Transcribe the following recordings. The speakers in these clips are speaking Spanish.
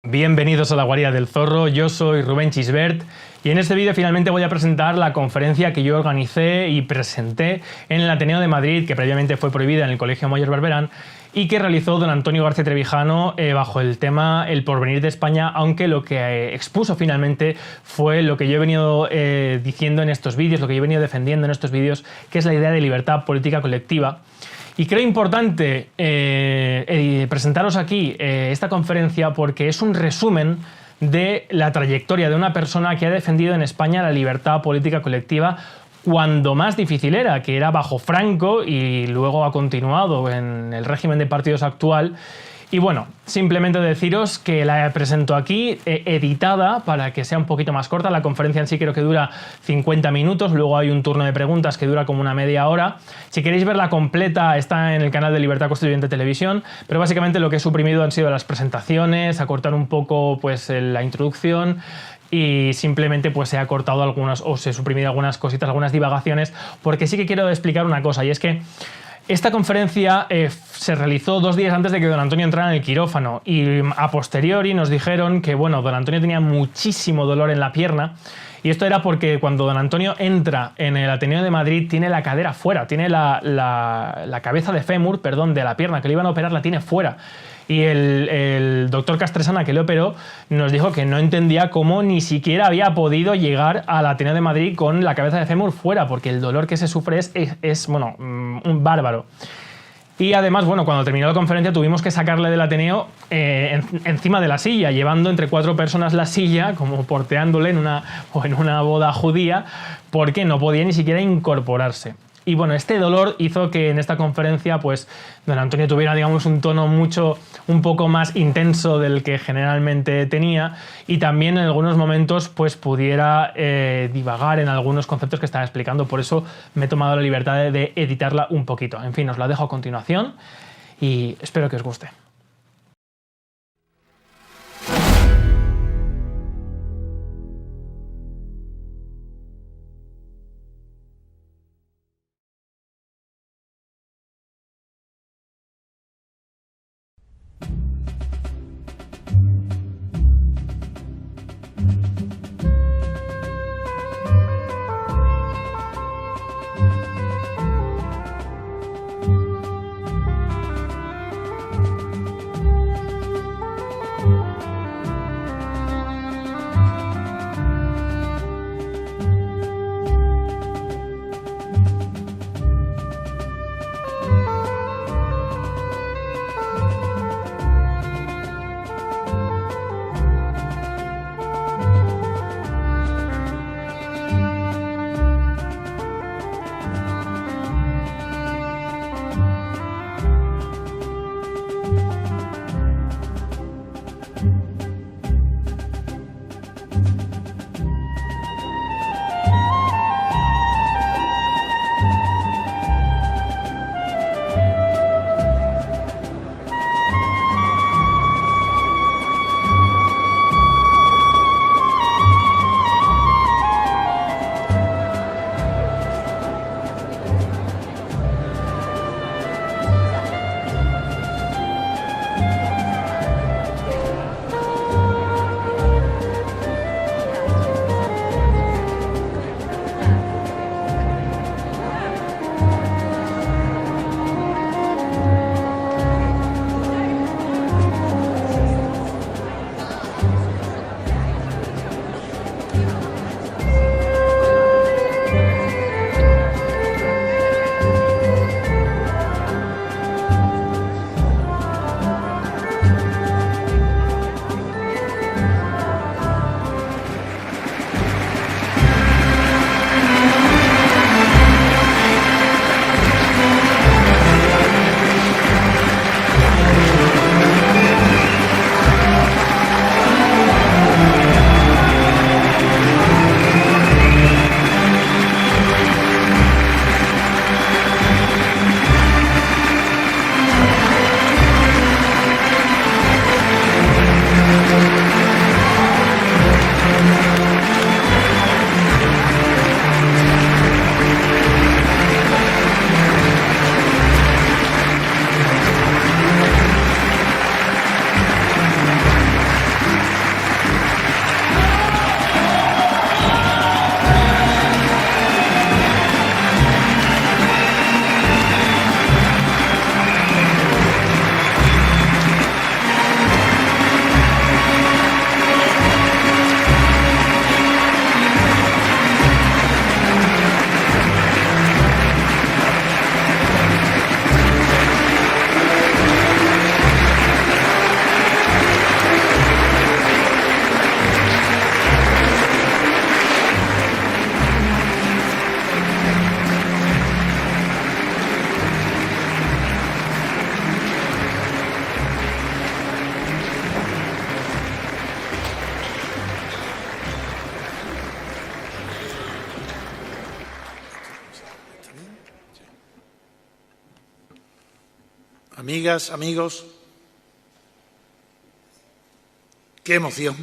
Bienvenidos a la guarida del zorro, yo soy Rubén Chisbert y en este vídeo finalmente voy a presentar la conferencia que yo organicé y presenté en el Ateneo de Madrid, que previamente fue prohibida en el Colegio Mayor Barberán, y que realizó don Antonio García Trevijano bajo el tema El porvenir de España, aunque lo que expuso finalmente fue lo que yo he venido diciendo en estos vídeos, lo que yo he venido defendiendo en estos vídeos, que es la idea de libertad política colectiva. Y creo importante presentaros aquí esta conferencia porque es un resumen de la trayectoria de una persona que ha defendido en España la libertad política colectiva cuando más difícil era, que era bajo Franco y luego ha continuado en el régimen de partidos actual. Y bueno, simplemente deciros que la presento aquí editada para que sea un poquito más corta. La conferencia en sí creo que dura 50 minutos, luego hay un turno de preguntas que dura como una media hora. Si queréis verla completa está en el canal de Libertad Constituyente Televisión, pero básicamente lo que he suprimido han sido las presentaciones, acortar un poco pues la introducción y simplemente pues he acortado algunas o se he suprimido algunas cositas, algunas divagaciones, porque sí que quiero explicar una cosa, y es que esta conferencia se realizó 2 días antes de que don Antonio entrara en el quirófano y a posteriori nos dijeron que bueno, don Antonio tenía muchísimo dolor en la pierna y esto era porque cuando don Antonio entra en el Ateneo de Madrid tiene la cadera fuera, tiene la cabeza de fémur, perdón, de la pierna que le iban a operar la tiene fuera. Y el doctor Castresana, que le operó, nos dijo que no entendía cómo ni siquiera había podido llegar al Ateneo de Madrid con la cabeza de fémur fuera, porque el dolor que se sufre es bueno, un bárbaro. Y además, bueno, cuando terminó la conferencia tuvimos que sacarle del Ateneo encima de la silla, llevando entre 4 personas la silla, como porteándole en una boda judía, porque no podía ni siquiera incorporarse. Y bueno, este dolor hizo que en esta conferencia pues don Antonio tuviera, digamos, un tono un poco más intenso del que generalmente tenía y también en algunos momentos pues pudiera divagar en algunos conceptos que estaba explicando. Por eso me he tomado la libertad de editarla un poquito. En fin, os la dejo a continuación y espero que os guste. amigas, amigos, qué emoción.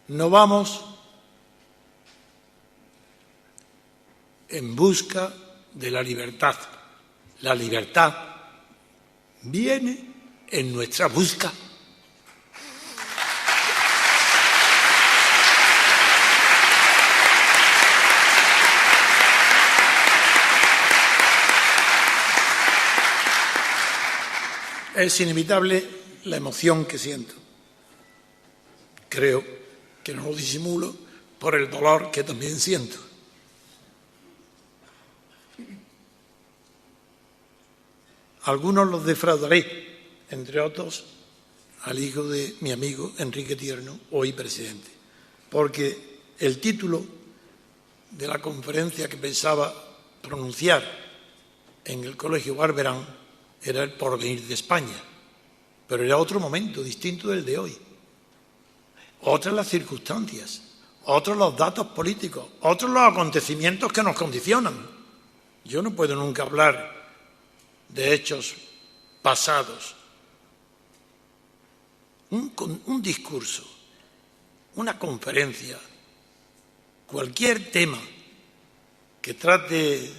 No vamos en busca de la libertad. La libertad viene en nuestra busca. Es inevitable la emoción que siento. Creo que no lo disimulo por el dolor que también siento. Algunos los defraudaré, entre otros al hijo de mi amigo Enrique Tierno, hoy presidente, porque el título de la conferencia que pensaba pronunciar en el Colegio Barberán era el porvenir de España, pero era otro momento distinto del de hoy. Otras las circunstancias, otros los datos políticos, otros los acontecimientos que nos condicionan. Yo no puedo nunca hablar de hechos pasados. Un discurso, una conferencia, cualquier tema que trate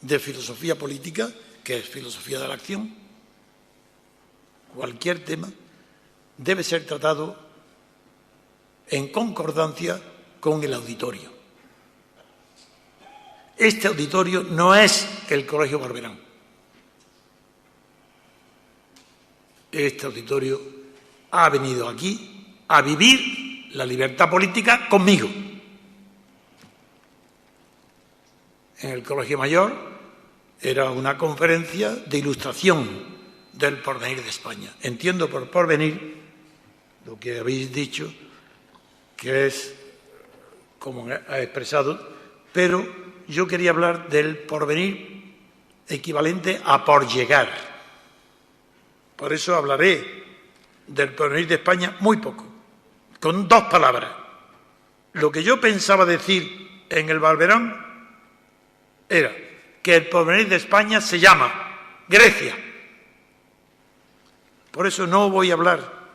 de filosofía política, que es filosofía de la acción, cualquier tema debe ser tratado en concordancia con el auditorio. Este auditorio no es el Colegio Barberán. Este auditorio ha venido aquí a vivir la libertad política conmigo. En el Colegio Mayor era una conferencia de ilustración del porvenir de España. Entiendo por porvenir lo que habéis dicho, que es como ha expresado, pero yo quería hablar del porvenir equivalente a por llegar. Por eso hablaré del porvenir de España muy poco, con dos palabras. Lo que yo pensaba decir en el Barberán era que el porvenir de España se llama Grecia. Por eso no voy a hablar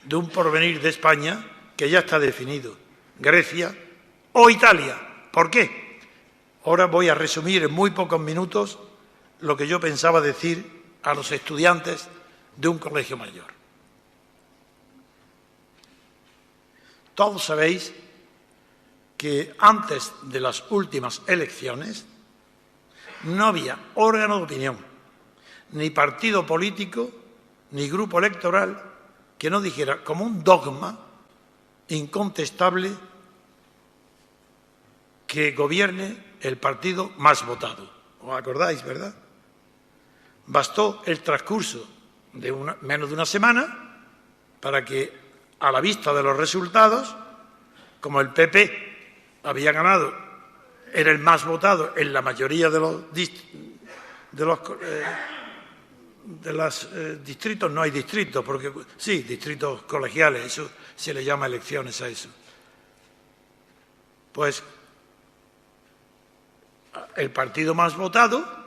de un porvenir de España que ya está definido, Grecia o Italia. ¿Por qué? Ahora voy a resumir en muy pocos minutos lo que yo pensaba decir a los estudiantes de un colegio mayor. Todos sabéis que antes de las últimas elecciones no había órgano de opinión, ni partido político, ni grupo electoral que no dijera como un dogma incontestable que gobierne el partido más votado. ¿Os acordáis, verdad? Bastó el transcurso de menos de una semana para que, a la vista de los resultados, como el PP había ganado, era el más votado en la mayoría de los distritos, no hay distritos, porque sí, distritos colegiales, eso se le llama elecciones a eso. Pues el partido más votado,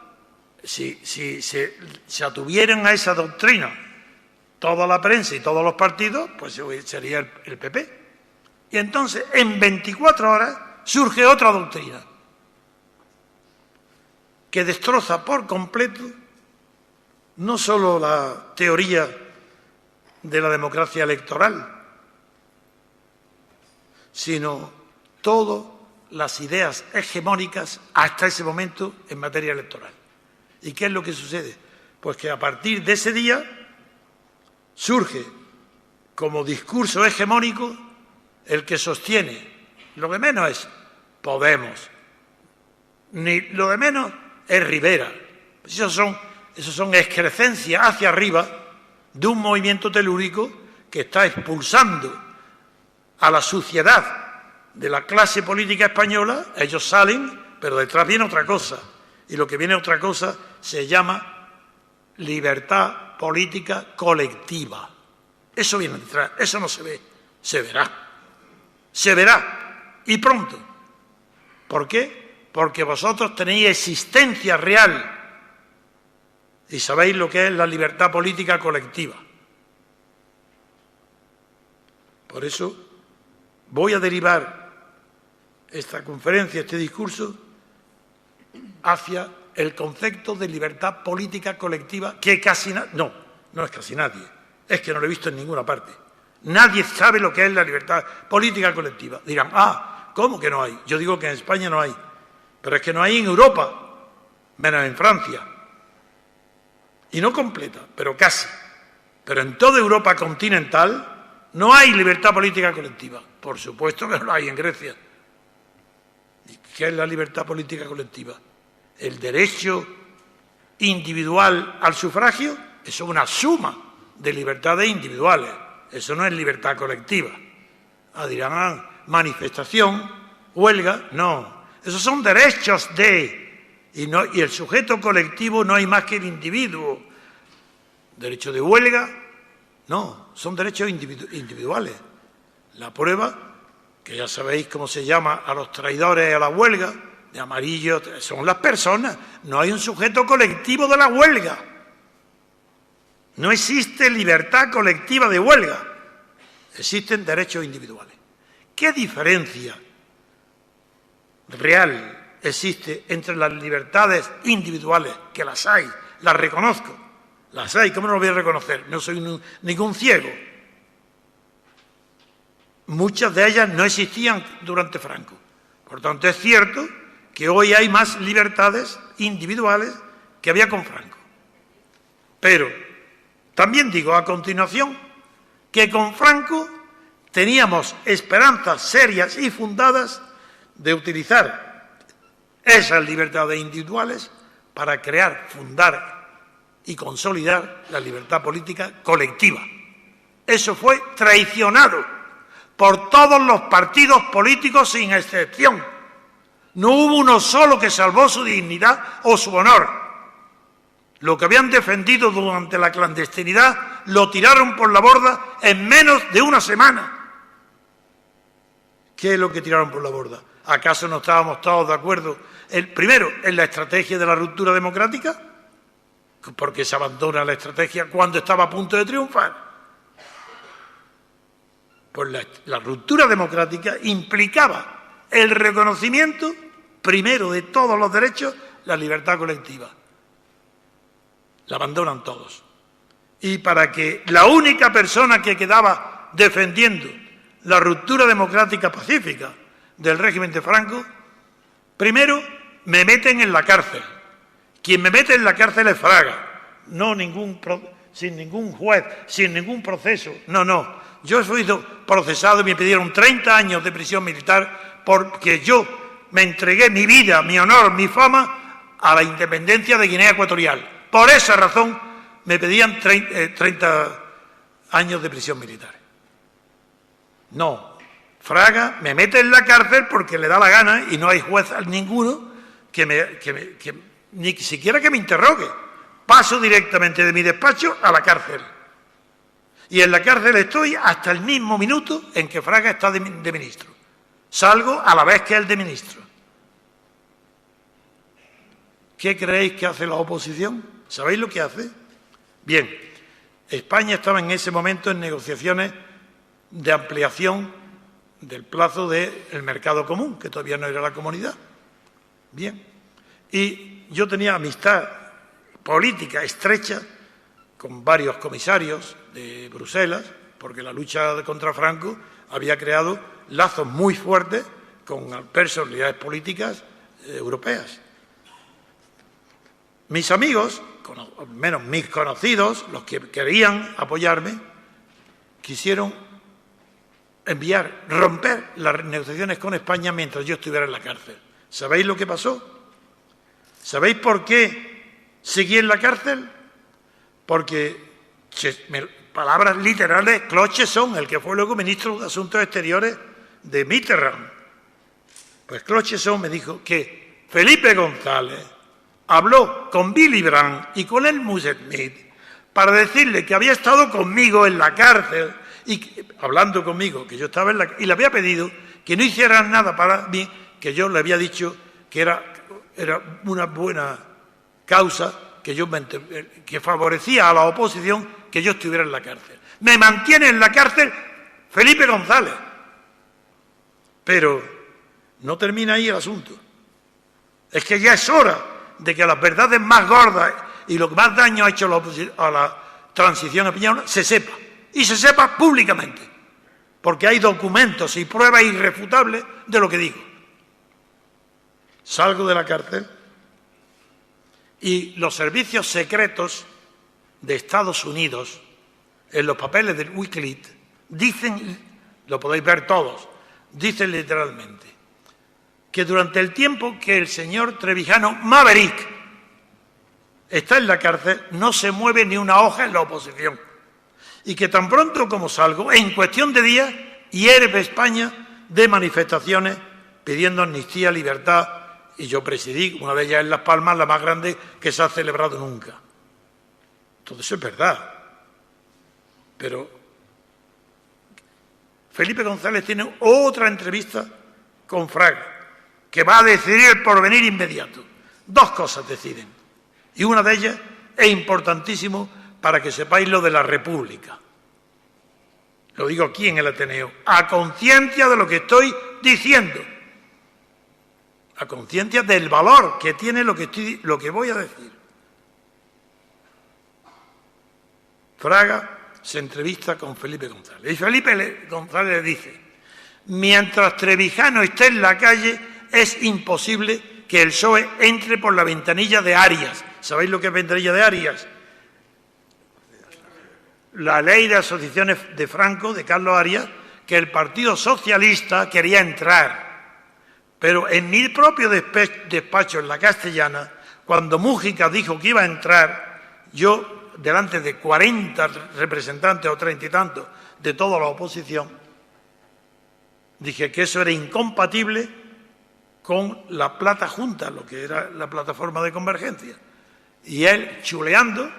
si se atuvieran a esa doctrina toda la prensa y todos los partidos, pues sería el PP. Y entonces, en 24 horas, surge otra doctrina que destroza por completo no solo la teoría de la democracia electoral, sino todas las ideas hegemónicas hasta ese momento en materia electoral. ¿Y qué es lo que sucede? Pues que a partir de ese día surge como discurso hegemónico el que sostiene, lo de menos es Podemos, ni lo de menos es Rivera. Esos son excrescencias hacia arriba de un movimiento telúrico que está expulsando a la suciedad de la clase política española. Ellos salen, pero detrás viene otra cosa. Y lo que viene otra cosa se llama libertad política colectiva. Eso viene detrás, eso no se ve, se verá. Se verá y pronto. ¿Por qué? Porque vosotros tenéis existencia real y sabéis lo que es la libertad política colectiva. Por eso voy a derivar esta conferencia, este discurso, hacia el concepto de libertad política colectiva que casi nadie, no es casi nadie, es que no lo he visto en ninguna parte. Nadie sabe lo que es la libertad política colectiva. Dirán, ¿cómo que no hay? Yo digo que en España no hay, pero es que no hay en Europa, menos en Francia. Y no completa, pero casi. Pero en toda Europa continental no hay libertad política colectiva. Por supuesto que no la hay en Grecia. ¿Y qué es la libertad política colectiva? El derecho individual al sufragio, eso es una suma de libertades individuales. Eso no es libertad colectiva. Dirán, manifestación, huelga, no. Esos son derechos y el sujeto colectivo no hay más que el individuo. Derecho de huelga, no, son derechos individuales. La prueba, que ya sabéis cómo se llama a los traidores a la huelga, de amarillo, son las personas. No hay un sujeto colectivo de la huelga. No existe libertad colectiva de huelga. Existen derechos individuales. ¿Qué diferencia real existe entre las libertades individuales, que las hay, las reconozco, las hay, ¿cómo no lo voy a reconocer? No soy ningún ciego. Muchas de ellas no existían durante Franco. Por tanto, es cierto que hoy hay más libertades individuales que había con Franco. Pero también digo a continuación que con Franco teníamos esperanzas serias y fundadas de utilizar esas libertades individuales para crear, fundar y consolidar la libertad política colectiva. Eso fue traicionado por todos los partidos políticos sin excepción. No hubo uno solo que salvó su dignidad o su honor. Lo que habían defendido durante la clandestinidad lo tiraron por la borda en menos de una semana. ¿Qué es lo que tiraron por la borda? ¿Acaso no estábamos todos de acuerdo, primero, en la estrategia de la ruptura democrática? Porque se abandona la estrategia cuando estaba a punto de triunfar. Pues la ruptura democrática implicaba el reconocimiento, primero, de todos los derechos, la libertad colectiva. La abandonan todos. Y para que la única persona que quedaba defendiendo la ruptura democrática pacífica del régimen de Franco, primero me meten en la cárcel. Quien me mete en la cárcel es Fraga, sin ningún juez, sin ningún proceso. No. Yo he sido procesado y me pidieron 30 años de prisión militar porque yo me entregué mi vida, mi honor, mi fama a la independencia de Guinea Ecuatorial. Por esa razón me pedían 30 años de prisión militar. No, Fraga me mete en la cárcel porque le da la gana y no hay juez ninguno que ni siquiera que me interrogue. Paso directamente de mi despacho a la cárcel. Y en la cárcel estoy hasta el mismo minuto en que Fraga está de ministro. Salgo a la vez que él de ministro. ¿Qué creéis que hace la oposición? ¿Sabéis lo que hace? Bien, España estaba en ese momento en negociaciones de ampliación del plazo del mercado común, que todavía no era la comunidad. Bien, y yo tenía amistad política estrecha con varios comisarios de Bruselas, porque la lucha contra Franco había creado lazos muy fuertes con personalidades políticas europeas. Mis amigos, al menos mis conocidos, los que querían apoyarme, quisieron romper las negociaciones con España mientras yo estuviera en la cárcel. ¿Sabéis lo que pasó? ¿Sabéis por qué seguí en la cárcel? Porque, palabras literales, Claude Cheysson, el que fue luego ministro de Asuntos Exteriores de Mitterrand. Pues Claude Cheysson me dijo que Felipe González habló con Willy Brandt y con Helmut Schmidt para decirle que había estado conmigo en la cárcel y hablando conmigo, que yo estaba y le había pedido que no hicieran nada para mí, que yo le había dicho que era una buena causa, que favorecía a la oposición que yo estuviera en la cárcel. Me mantiene en la cárcel Felipe González. Pero no termina ahí el asunto. Es que ya es hora de que las verdades más gordas y lo que más daño ha hecho a la transición española se sepa. Y se sepa públicamente. Porque hay documentos y pruebas irrefutables de lo que digo. Salgo de la cárcel y los servicios secretos de Estados Unidos, en los papeles del Wikileaks, dicen, lo podéis ver todos, dicen literalmente, que durante el tiempo que el señor Trevijano Maverick está en la cárcel, no se mueve ni una hoja en la oposición. Y que tan pronto como salgo, en cuestión de días, hierve España de manifestaciones pidiendo amnistía, libertad. Y yo presidí una de ellas en Las Palmas, la más grande que se ha celebrado nunca. Todo eso es verdad. Pero Felipe González tiene otra entrevista con Fraga, que va a decidir el porvenir inmediato. Dos cosas deciden. Y una de ellas es importantísimo para que sepáis lo de la República. Lo digo aquí en el Ateneo, a conciencia de lo que estoy diciendo. A conciencia del valor que tiene lo que voy a decir. Fraga se entrevista con Felipe González. Y Felipe González le dice, mientras Trevijano esté en la calle, es imposible que el PSOE entre por la ventanilla de Arias. ¿Sabéis lo que es ventanilla de Arias? La ley de asociaciones de Franco, de Carlos Arias, que el Partido Socialista quería entrar. Pero en mi propio despacho, en la Castellana, cuando Mújica dijo que iba a entrar, yo, delante de 40 representantes o 30 y tantos de toda la oposición, dije que eso era incompatible con la Plata Junta, lo que era la plataforma de convergencia. Y él, chuleando,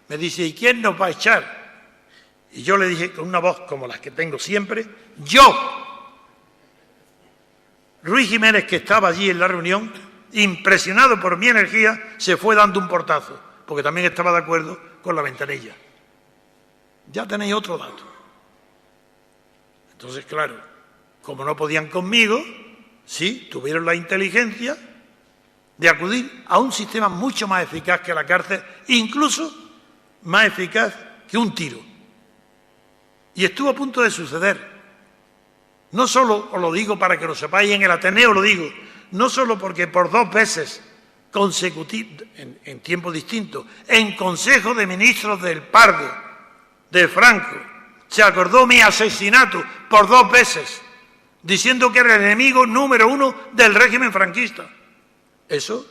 me dice, ¿y quién nos va a echar? Y yo le dije, con una voz como las que tengo siempre, ¡yo! Ruiz Jiménez, que estaba allí en la reunión, impresionado por mi energía, se fue dando un portazo, porque también estaba de acuerdo con la ventanilla. Ya tenéis otro dato. Entonces, claro, como no podían conmigo, sí, tuvieron la inteligencia de acudir a un sistema mucho más eficaz que la cárcel, incluso más eficaz que un tiro. Y estuvo a punto de suceder. No solo, os lo digo para que lo sepáis, en el Ateneo lo digo, no solo porque por 2 veces consecutivas, en tiempos distintos, en Consejo de Ministros del Pardo, de Franco, se acordó mi asesinato por 2 veces, diciendo que era el enemigo número 1 del régimen franquista. Eso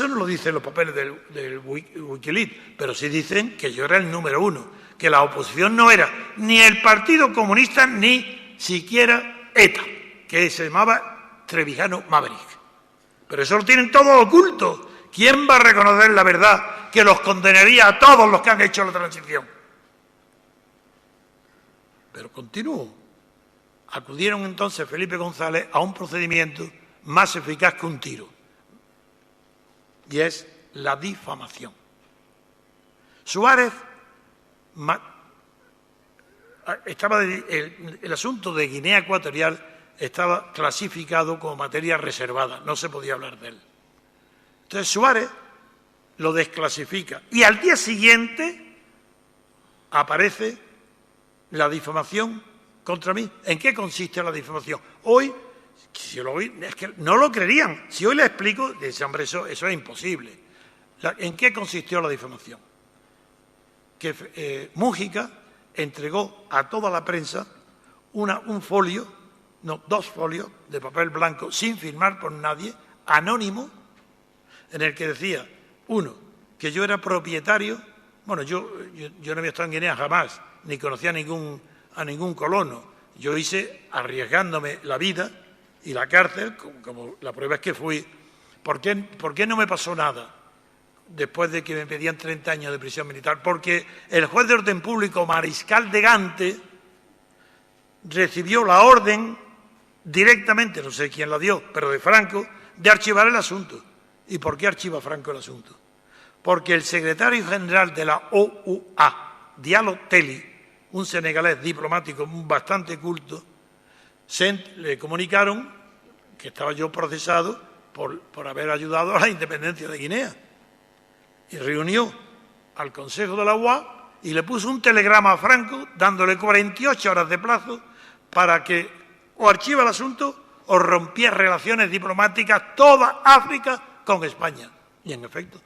no lo dicen los papeles del Wikileaks, pero sí dicen que yo era el número 1, que la oposición no era ni el Partido Comunista ni siquiera ETA, que se llamaba Trevijano Maverick. Pero eso lo tienen todo oculto. ¿Quién va a reconocer la verdad que los condenaría a todos los que han hecho la transición? Pero continúo. Acudieron entonces Felipe González a un procedimiento más eficaz que un tiro, y es la difamación. Suárez estaba el asunto de Guinea Ecuatorial estaba clasificado como materia reservada, no se podía hablar de él. Entonces Suárez lo desclasifica y al día siguiente aparece la difamación contra mí. ¿En qué consiste la difamación? Hoy, si lo oí, es que no lo creerían. Si hoy les explico, dice, hombre, eso es imposible. ¿En qué consistió la difamación? Que Mújica entregó a toda la prensa un folio, no, 2 folios de papel blanco, sin firmar por nadie, anónimo, en el que decía, uno, que yo era propietario, bueno, yo no había estado en Guinea jamás, ni conocía a ningún colono. Yo hice, arriesgándome la vida y la cárcel, como la prueba es que fui. ¿Por qué no me pasó nada después de que me pedían 30 años de prisión militar? Porque el juez de orden público, Mariscal de Gante, recibió la orden directamente, no sé quién la dio, pero de Franco, de archivar el asunto. ¿Y por qué archiva Franco el asunto? Porque el secretario general de la OUA, Diallo Telly, un senegalés diplomático bastante culto, le comunicaron que estaba yo procesado por haber ayudado a la independencia de Guinea. Y reunió al Consejo de la OUA y le puso un telegrama a Franco dándole 48 horas de plazo para que o archiva el asunto o rompía relaciones diplomáticas toda África con España. Y en efecto,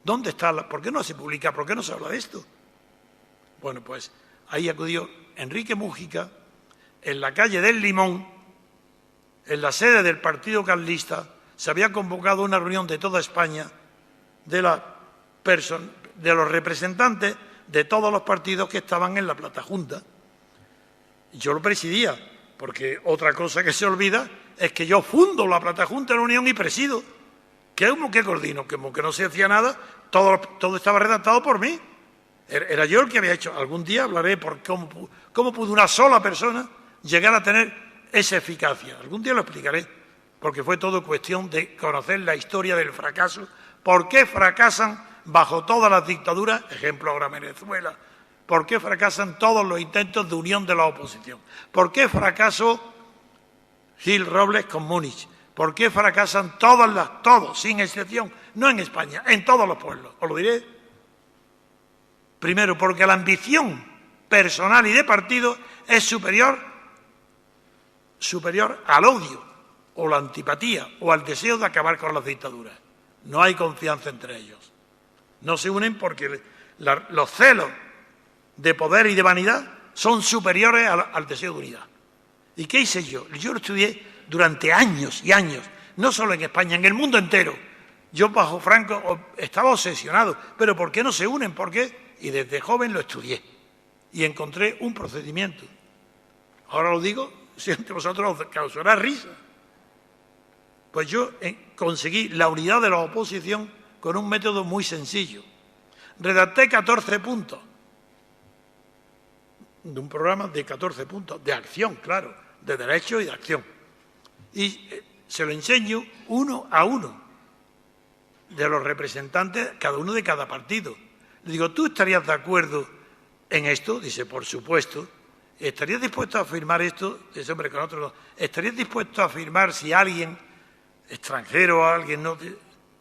¿dónde está? ¿Por qué no se publica? ¿Por qué no se habla de esto? Bueno, pues ahí acudió Enrique Múgica en la calle del Limón, en la sede del Partido Carlista. Se había convocado una reunión de toda España de los representantes de todos los partidos que estaban en la Platajunta. Yo lo presidía, porque otra cosa que se olvida es que yo fundo la Platajunta de la Unión y presido. ¿Qué coordino? Como que no se hacía nada, todo estaba redactado por mí. Era yo el que había hecho. Algún día hablaré por cómo pudo una sola persona llegar a tener esa eficacia. Algún día lo explicaré, porque fue todo cuestión de conocer la historia del fracaso. ¿Por qué fracasan bajo todas las dictaduras? Ejemplo ahora Venezuela. ¿Por qué fracasan todos los intentos de unión de la oposición? ¿Por qué fracasó Gil Robles con Múnich? ¿Por qué fracasan todos, sin excepción, no en España, en todos los pueblos? Os lo diré. Primero, porque la ambición personal y de partido es superior al odio o la antipatía o al deseo de acabar con las dictaduras. No hay confianza entre ellos. No se unen porque los celos de poder y de vanidad son superiores al deseo de unidad. ¿Y qué hice yo? Yo lo estudié durante años y años, no solo en España, en el mundo entero. Yo bajo Franco estaba obsesionado. ¿Pero por qué no se unen? ¿Por qué? Y desde joven lo estudié y encontré un procedimiento. Ahora lo digo, si entre vosotros os causará risa. Pues yo conseguí la unidad de la oposición con un método muy sencillo. Redacté 14 puntos de un programa de 14 puntos, de acción, claro, de derecho y de acción. Y se lo enseño uno a uno de los representantes, cada uno de cada partido. Le digo, ¿tú estarías de acuerdo en esto? Dice, por supuesto. ¿Estarías dispuesto a afirmar esto? Ese hombre con otro no. ¿Estarías dispuesto a afirmar si alguien extranjero o alguien no?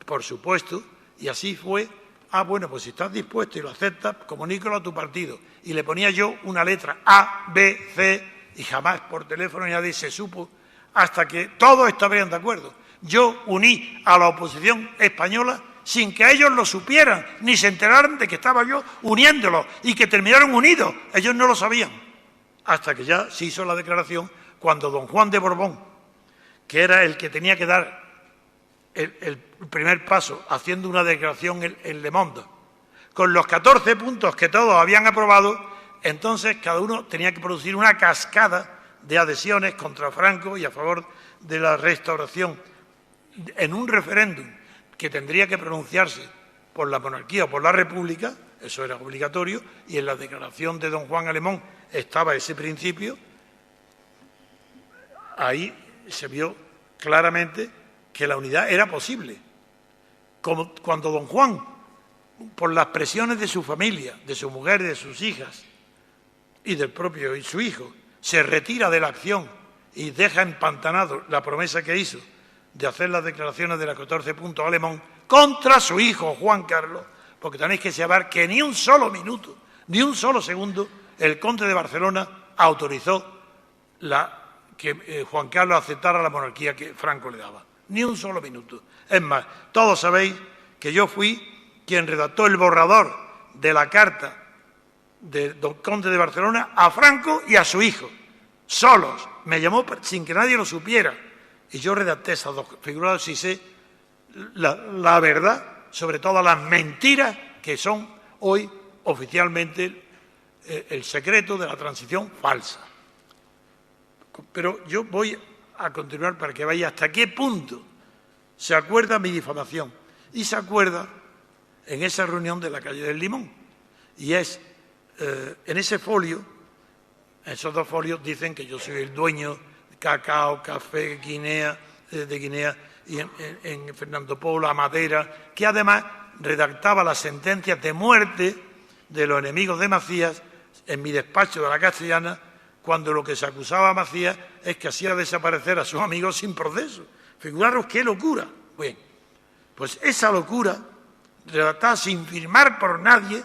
Por supuesto. Y así fue. Ah, bueno, pues si estás dispuesto y lo aceptas, comunícalo a tu partido. Y le ponía yo una letra A, B, C, y jamás por teléfono ni nadie se supo, hasta que todos estarían de acuerdo. Yo uní a la oposición española sin que ellos lo supieran, ni se enteraran de que estaba yo uniéndolos y que terminaron unidos. Ellos no lo sabían. Hasta que ya se hizo la declaración cuando don Juan de Borbón, que era el que tenía que dar el primer paso, haciendo una declaración en Le Monde, con los 14 puntos que todos habían aprobado, entonces cada uno tenía que producir una cascada de adhesiones contra Franco y a favor de la restauración en un referéndum que tendría que pronunciarse por la monarquía o por la república. Eso era obligatorio, y en la declaración de don Juan Alemón estaba ese principio. Ahí se vio claramente que la unidad era posible. Como cuando don Juan, por las presiones de su familia, de su mujer, de sus hijas y del propio y su hijo, se retira de la acción y deja empantanado la promesa que hizo de hacer las declaraciones de los 14 puntos Alemón contra su hijo Juan Carlos, porque tenéis que saber que ni un solo minuto, ni un solo segundo, el conde de Barcelona autorizó que Juan Carlos aceptara la monarquía que Franco le daba. Ni un solo minuto. Es más, todos sabéis que yo fui quien redactó el borrador de la carta del don conde de Barcelona a Franco y a su hijo, solos. Me llamó sin que nadie lo supiera. Y yo redacté esas dos figuras, si sé la verdad sobre todas las mentiras que son hoy oficialmente el secreto de la transición falsa. Pero yo voy a continuar para que veáis hasta qué punto se acuerda mi difamación. Y se acuerda en esa reunión de la calle del Limón. Y es, en ese folio, esos dos folios dicen que yo soy el dueño cacao, café, Guinea, de Guinea, y en Fernando Polo, a Madera, que además redactaba las sentencias de muerte de los enemigos de Macías en mi despacho de la Castellana, cuando lo que se acusaba a Macías es que hacía desaparecer a sus amigos sin proceso. Figuraros qué locura. Bien, pues esa locura, redactada sin firmar por nadie,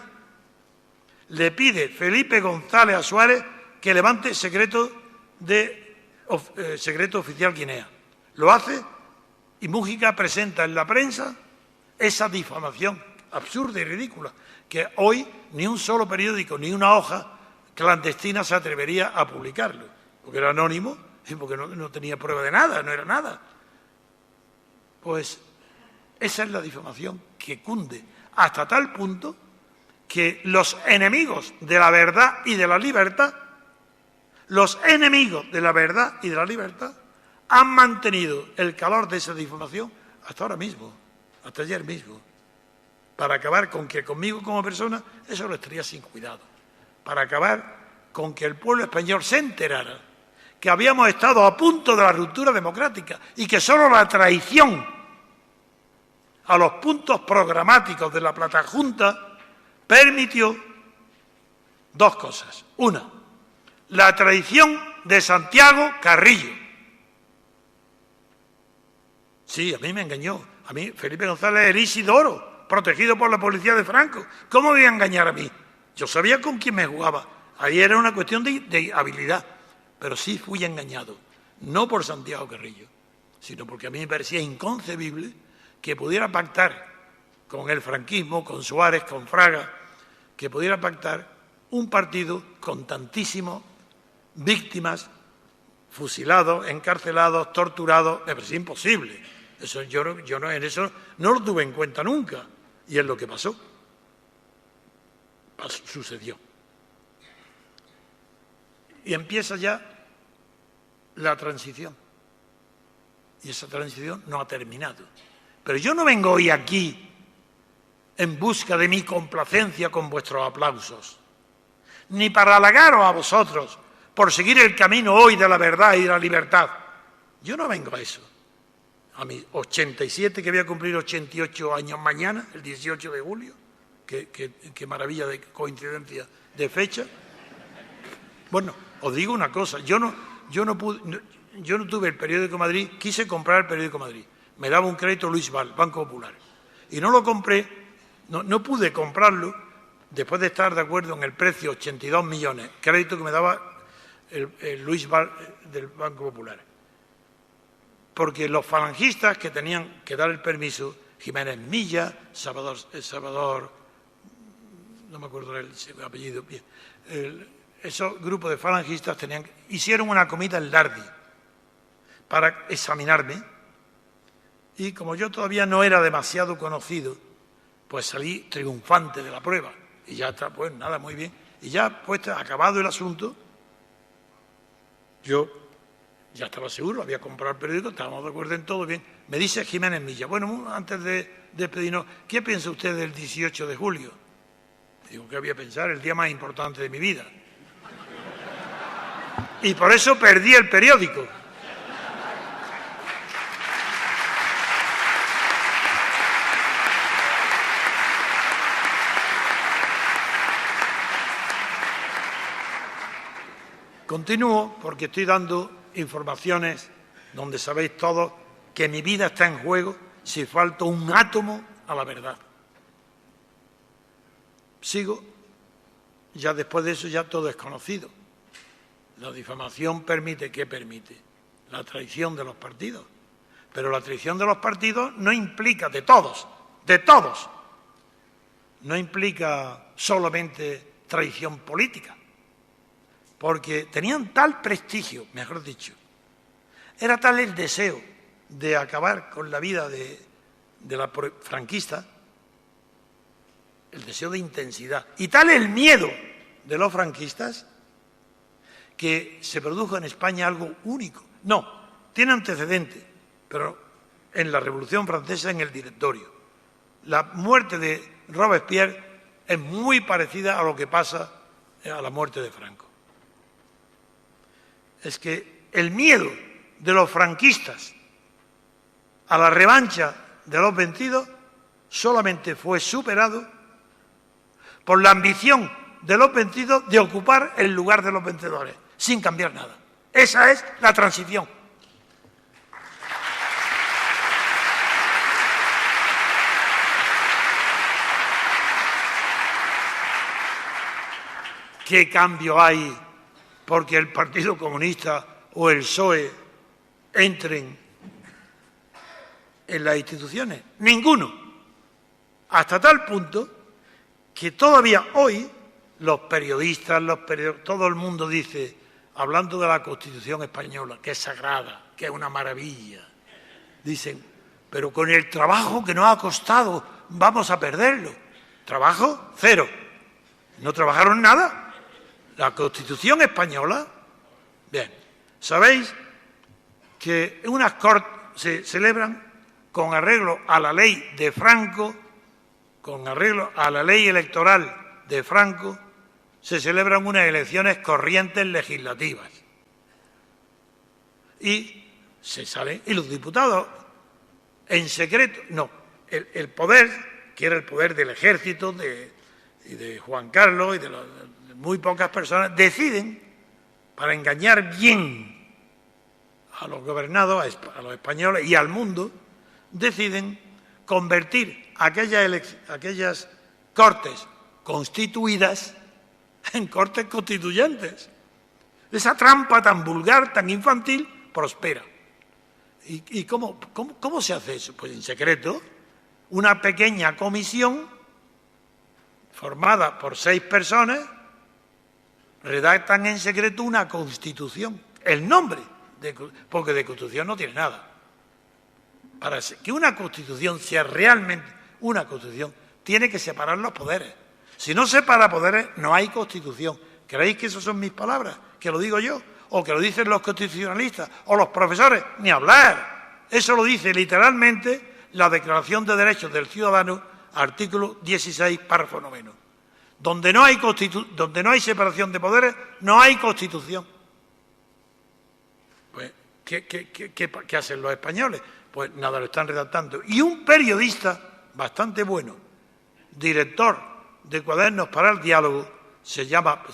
le pide Felipe González a Suárez que levante secreto oficial Guinea. Lo hace y Mújica presenta en la prensa esa difamación absurda y ridícula, que hoy ni un solo periódico ni una hoja clandestina se atrevería a publicarlo, porque era anónimo y porque no tenía prueba de nada, no era nada. Pues esa es la difamación que cunde hasta tal punto que los enemigos de la verdad y de la libertad, han mantenido el calor de esa difamación hasta ahora mismo, hasta ayer mismo, para acabar con que conmigo como persona eso lo estaría sin cuidado, para acabar con que el pueblo español se enterara que habíamos estado a punto de la ruptura democrática y que solo la traición a los puntos programáticos de la Platajunta permitió dos cosas. Una, la traición de Santiago Carrillo. Sí, a mí me engañó. A mí, Felipe González era Isidoro, protegido por la policía de Franco. ¿Cómo me iba a engañar a mí? Yo sabía con quién me jugaba. Ahí era una cuestión de habilidad. Pero sí fui engañado. No por Santiago Carrillo, sino porque a mí me parecía inconcebible que pudiera pactar con el franquismo, con Suárez, con Fraga, que pudiera pactar un partido con tantísimas víctimas, fusilados, encarcelados, torturados. Me parecía imposible. Eso yo en eso no lo tuve en cuenta nunca. Y es lo que pasó. Sucedió. Y empieza ya la transición. Y esa transición no ha terminado. Pero yo no vengo hoy aquí en busca de mi complacencia con vuestros aplausos, ni para halagaros a vosotros por seguir el camino hoy de la verdad y de la libertad. Yo no vengo a eso. A mis 87, que voy a cumplir 88 años mañana, el 18 de julio, qué maravilla de coincidencia de fecha. Bueno, os digo una cosa, yo no tuve el periódico Madrid, quise comprar el periódico Madrid. Me daba un crédito Luis Val, Banco Popular. Y no lo compré, no pude comprarlo después de estar de acuerdo en el precio, 82 millones, crédito que me daba el Luis Val del Banco Popular. Porque los falangistas que tenían que dar el permiso, Jiménez Milla, Salvador, no me acuerdo el apellido, esos grupos de falangistas hicieron una comida en Lardi para examinarme. Y como yo todavía no era demasiado conocido, pues salí triunfante de la prueba. Y ya está, pues nada, muy bien. Y ya, pues acabado el asunto, yo ya estaba seguro, había comprado el periódico, estábamos de acuerdo en todo, bien. Me dice Jiménez Milla, bueno, antes de despedirnos, ¿qué piensa usted del 18 de julio? Digo, ¿qué voy a pensar? El día más importante de mi vida. Y por eso perdí el periódico. Continúo porque estoy dando informaciones donde sabéis todos que mi vida está en juego si falta un átomo a la verdad. Sigo, ya después de eso ya todo es conocido. La difamación permite, ¿qué permite? La traición de los partidos. Pero la traición de los partidos no implica, de todos, no implica solamente traición política. Porque tenían tal prestigio, mejor dicho, era tal el deseo de acabar con la vida de la franquista, el deseo de intensidad, y tal el miedo de los franquistas, que se produjo en España algo único. No, tiene antecedentes, pero en la Revolución Francesa, en el Directorio. La muerte de Robespierre es muy parecida a lo que pasa a la muerte de Franco. Es que el miedo de los franquistas a la revancha de los vencidos solamente fue superado por la ambición de los vencidos de ocupar el lugar de los vencedores, sin cambiar nada. Esa es la transición. ¿Qué cambio hay porque el Partido Comunista o el PSOE entren en las instituciones? Ninguno. Hasta tal punto que todavía hoy los periodistas, todo el mundo dice, hablando de la Constitución española, que es sagrada, que es una maravilla, dicen, pero con el trabajo que nos ha costado vamos a perderlo. ¿Trabajo? Cero. ¿No trabajaron nada? La Constitución española, bien, sabéis que unas cortes se celebran con arreglo a la ley de Franco, con arreglo a la ley electoral de Franco, se celebran unas elecciones corrientes legislativas. Y se salen, y los diputados en secreto, no, el poder, que era el poder del ejército, y de Juan Carlos y de muy pocas personas, deciden, para engañar bien a los gobernados, a los españoles y al mundo, deciden convertir aquellas cortes constituidas en cortes constituyentes. Esa trampa tan vulgar, tan infantil, prospera. ¿Y cómo se hace eso? Pues en secreto, una pequeña comisión formada por 6 personas redactan en secreto una constitución, el nombre, porque de constitución no tiene nada. Para que una constitución sea realmente una constitución, tiene que separar los poderes. Si no separa poderes, no hay constitución. ¿Creéis que esas son mis palabras? ¿Que lo digo yo? ¿O que lo dicen los constitucionalistas? ¿O los profesores? Ni hablar. Eso lo dice literalmente la Declaración de Derechos del Ciudadano, artículo 16, párrafo 9. Donde no hay separación de poderes, no hay Constitución. Pues, ¿qué hacen los españoles? Pues nada, lo están redactando. Y un periodista bastante bueno, director de Cuadernos para el Diálogo, se llamaba,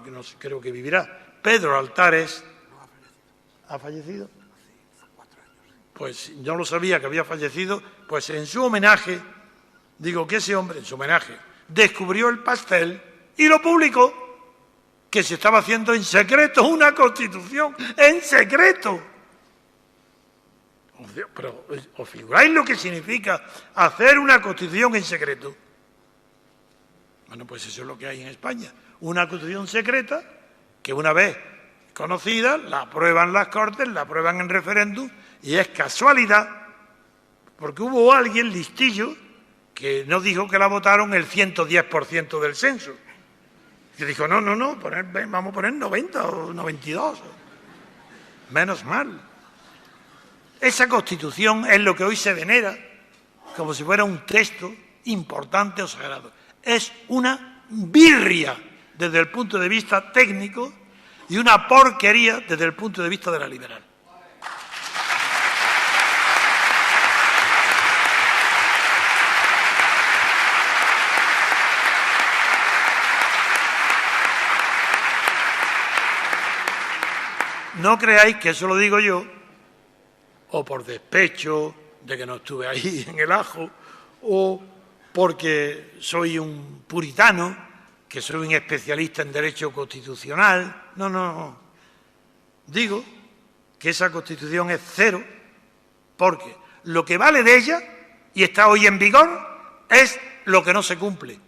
no sé, creo que vivirá, Pedro Altares. ¿Ha fallecido? Pues yo no lo sabía que había fallecido, pues en su homenaje, digo que ese hombre, en su homenaje, descubrió el pastel y lo publicó, que se estaba haciendo en secreto una constitución, en secreto. Pero, ¿os figuráis lo que significa hacer una constitución en secreto? Bueno, pues eso es lo que hay en España. Una constitución secreta que una vez conocida la aprueban las Cortes, la aprueban en referéndum y es casualidad, porque hubo alguien listillo que no dijo que la votaron el 110% del censo. Que dijo, no, vamos a poner 90 o 92. Menos mal. Esa Constitución es lo que hoy se venera como si fuera un texto importante o sagrado. Es una birria desde el punto de vista técnico y una porquería desde el punto de vista de la liberal. No creáis que eso lo digo yo, o por despecho de que no estuve ahí en el ajo, o porque soy un puritano, que soy un especialista en derecho constitucional. No. Digo que esa Constitución es cero, porque lo que vale de ella, y está hoy en vigor, es lo que no se cumple.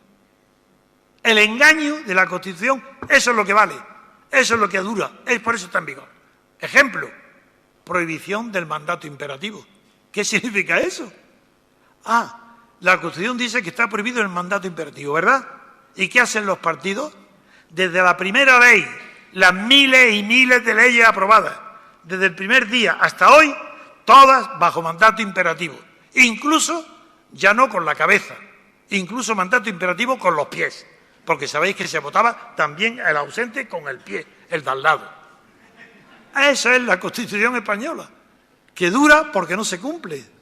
El engaño de la Constitución, eso es lo que vale, eso es lo que dura, es por eso está en vigor. Ejemplo, prohibición del mandato imperativo. ¿Qué significa eso? La Constitución dice que está prohibido el mandato imperativo, ¿verdad? ¿Y qué hacen los partidos? Desde la primera ley, las miles y miles de leyes aprobadas, desde el primer día hasta hoy, todas bajo mandato imperativo. Incluso, ya no con la cabeza, incluso mandato imperativo con los pies, porque sabéis que se votaba también el ausente con el pie, el de al lado. Esa es la Constitución española, que dura porque no se cumple.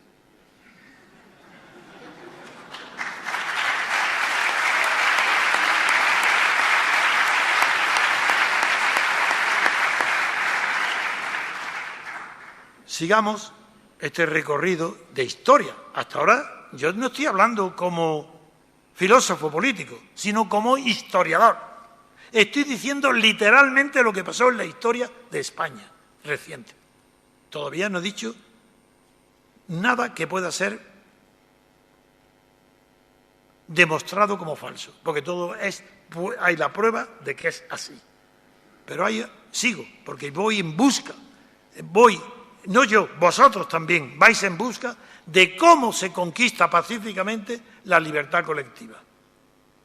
Sigamos este recorrido de historia. Hasta ahora yo no estoy hablando como filósofo político, sino como historiador. Estoy diciendo literalmente lo que pasó en la historia de España reciente. Todavía no he dicho nada que pueda ser demostrado como falso, porque todo hay la prueba de que es así. Pero sigo, porque voy en busca, no yo, vosotros también vais en busca de cómo se conquista pacíficamente la libertad colectiva.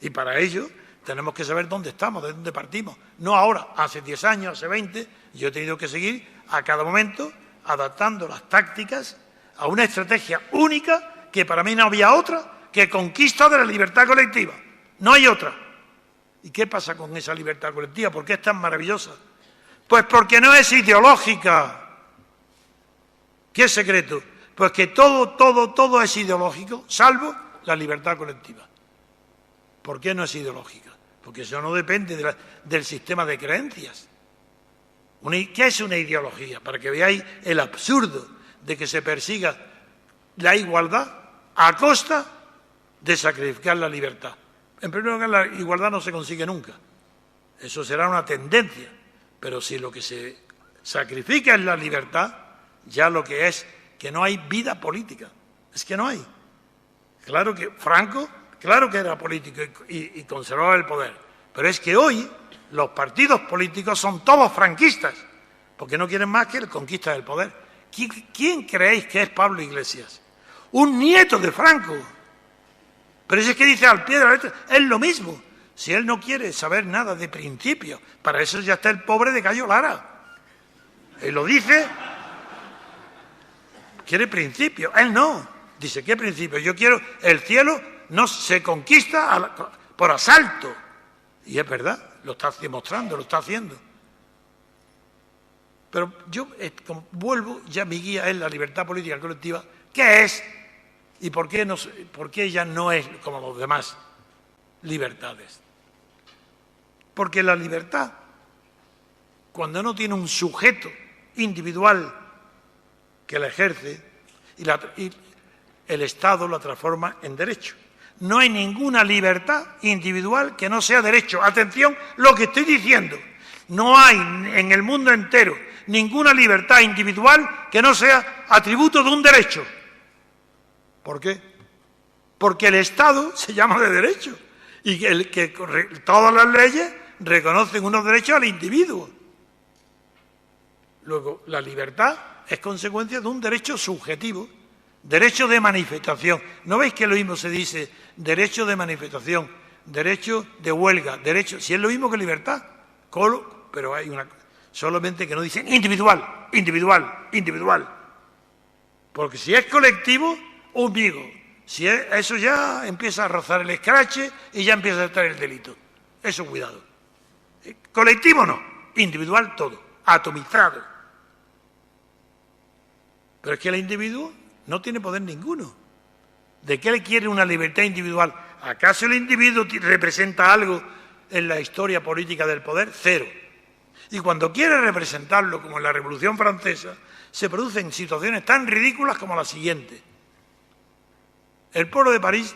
Y para ello tenemos que saber dónde estamos, de dónde partimos. No ahora, hace 10 años, hace 20, yo he tenido que seguir a cada momento adaptando las tácticas a una estrategia única que para mí no había otra que conquista de la libertad colectiva. No hay otra. ¿Y qué pasa con esa libertad colectiva? ¿Por qué es tan maravillosa? Pues porque no es ideológica. ¿Qué es secreto? Pues que todo es ideológico, salvo la libertad colectiva. ¿Por qué no es ideológica? Porque eso no depende del sistema de creencias. ¿Qué es una ideología? Para que veáis el absurdo de que se persiga la igualdad a costa de sacrificar la libertad. En primer lugar, la igualdad no se consigue nunca. Eso será una tendencia. Pero si lo que se sacrifica es la libertad, ya lo que es que no hay vida política. Es que no hay. Claro que Franco, claro que era político y conservaba el poder. Pero es que hoy los partidos políticos son todos franquistas, porque no quieren más que la conquista del poder. ¿Quién creéis que es Pablo Iglesias? Un nieto de Franco. Pero es que dice al pie de la letra, es lo mismo. Si él no quiere saber nada de principios, para eso ya está el pobre de Cayo Lara. Él lo dice, quiere principios. Él no. Dice, ¿qué principios? Yo quiero, el cielo no se conquista por asalto. Y es verdad, lo está demostrando, lo está haciendo. Pero yo vuelvo, ya mi guía es la libertad política colectiva. ¿Qué es? ¿Y por qué ella no es como los demás libertades? Porque la libertad, cuando no tiene un sujeto individual que la ejerce, y el Estado la transforma en derecho. No hay ninguna libertad individual que no sea derecho. Atención, lo que estoy diciendo. No hay en el mundo entero ninguna libertad individual que no sea atributo de un derecho. ¿Por qué? Porque el Estado se llama de derecho y todas las leyes reconocen unos derechos al individuo. Luego, la libertad es consecuencia de un derecho subjetivo, derecho de manifestación. ¿No veis que lo mismo se dice derecho de manifestación, derecho de huelga, derecho, si es lo mismo que libertad? Pero hay solamente que no dicen individual, individual, individual. Porque si es colectivo, amigo, eso ya empieza a rozar el escrache y ya empieza a estar el delito. Eso cuidado. Colectivo no, individual todo, atomizado. Pero es que el individuo no tiene poder ninguno. ¿De qué le quiere una libertad individual? ¿Acaso el individuo representa algo en la historia política del poder? Cero. Y cuando quiere representarlo, como en la Revolución Francesa, se producen situaciones tan ridículas como la siguiente. El pueblo de París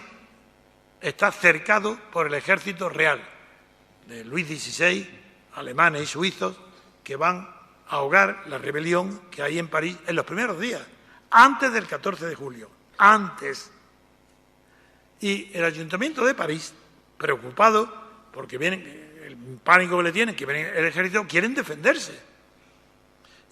está cercado por el ejército real de Luis XVI, alemanes y suizos, que van a ahogar la rebelión que hay en París en los primeros días, antes del 14 de julio, antes. Y el Ayuntamiento de París, preocupado, porque vienen el pánico que le tienen, que viene el ejército, quieren defenderse.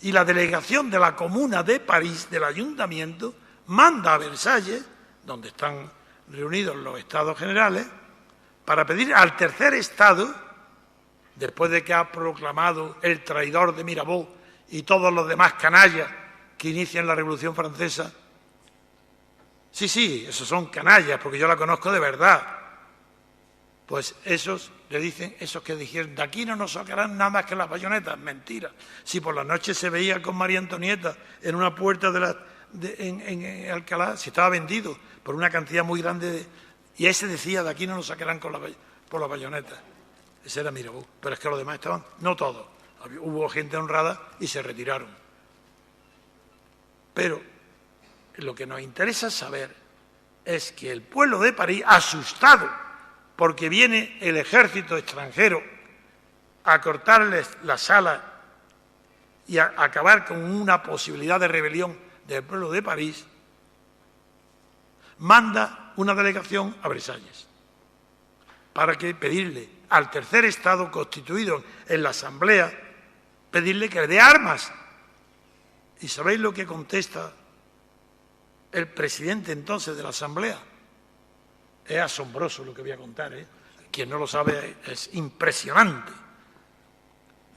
Y la delegación de la Comuna de París, del Ayuntamiento, manda a Versalles, donde están reunidos los estados generales, para pedir al tercer estado, después de que ha proclamado el traidor de Mirabeau y todos los demás canallas que inician la Revolución Francesa. Sí, esos son canallas, porque yo la conozco de verdad. Pues esos le dicen, esos que dijeron, de aquí no nos sacarán nada más que las bayonetas. Mentira. Si por la noche se veía con María Antonieta en una puerta en Alcalá, si estaba vendido por una cantidad muy grande, y ese decía, de aquí no nos sacarán por las bayonetas. Ese era Mirabeau. Pero es que los demás estaban, no todos. Hubo gente honrada y se retiraron. Pero lo que nos interesa saber es que el pueblo de París, asustado, porque viene el ejército extranjero a cortarles las alas y a acabar con una posibilidad de rebelión del pueblo de París, manda una delegación a Versalles para que pedirle al tercer Estado constituido en la Asamblea, pedirle que le dé armas. ¿Y sabéis lo que contesta el presidente entonces de la Asamblea? Es asombroso lo que voy a contar, ¿eh? Quien no lo sabe es impresionante.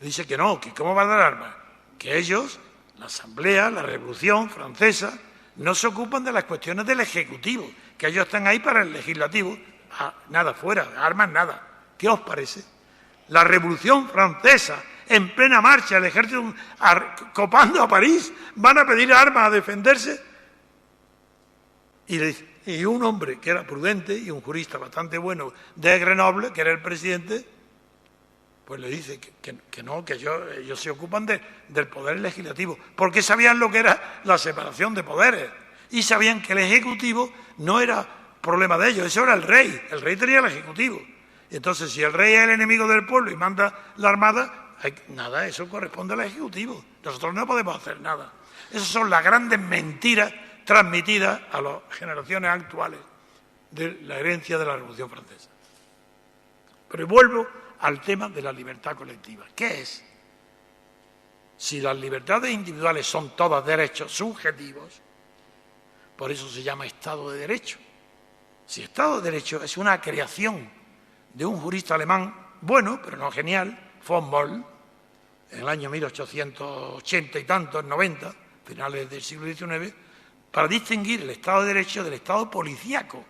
Dice que no, que cómo va a dar armas. Que ellos, la Asamblea, la Revolución Francesa, no se ocupan de las cuestiones del Ejecutivo, que ellos están ahí para el Legislativo. Ah, nada, fuera, armas nada. ¿Qué os parece? La Revolución Francesa, en plena marcha, el ejército copando a París, van a pedir armas a defenderse. Y un hombre que era prudente y un jurista bastante bueno de Grenoble, que era el presidente, pues le dice que no, que ellos se ocupan del poder legislativo, porque sabían lo que era la separación de poderes y sabían que el Ejecutivo no era problema de ellos, eso era el rey tenía el Ejecutivo. Y entonces, si el rey es el enemigo del pueblo y manda la armada, nada, eso corresponde al Ejecutivo. Nosotros no podemos hacer nada. Esas son las grandes mentiras transmitidas a las generaciones actuales de la herencia de la Revolución Francesa. Pero vuelvo al tema de la libertad colectiva. ¿Qué es? Si las libertades individuales son todas derechos subjetivos, por eso se llama Estado de Derecho. Si Estado de Derecho es una creación de un jurista alemán bueno, pero no genial, von Boll, en el año 1880 y tantos, 90, finales del siglo XIX, para distinguir el Estado de Derecho del Estado policíaco.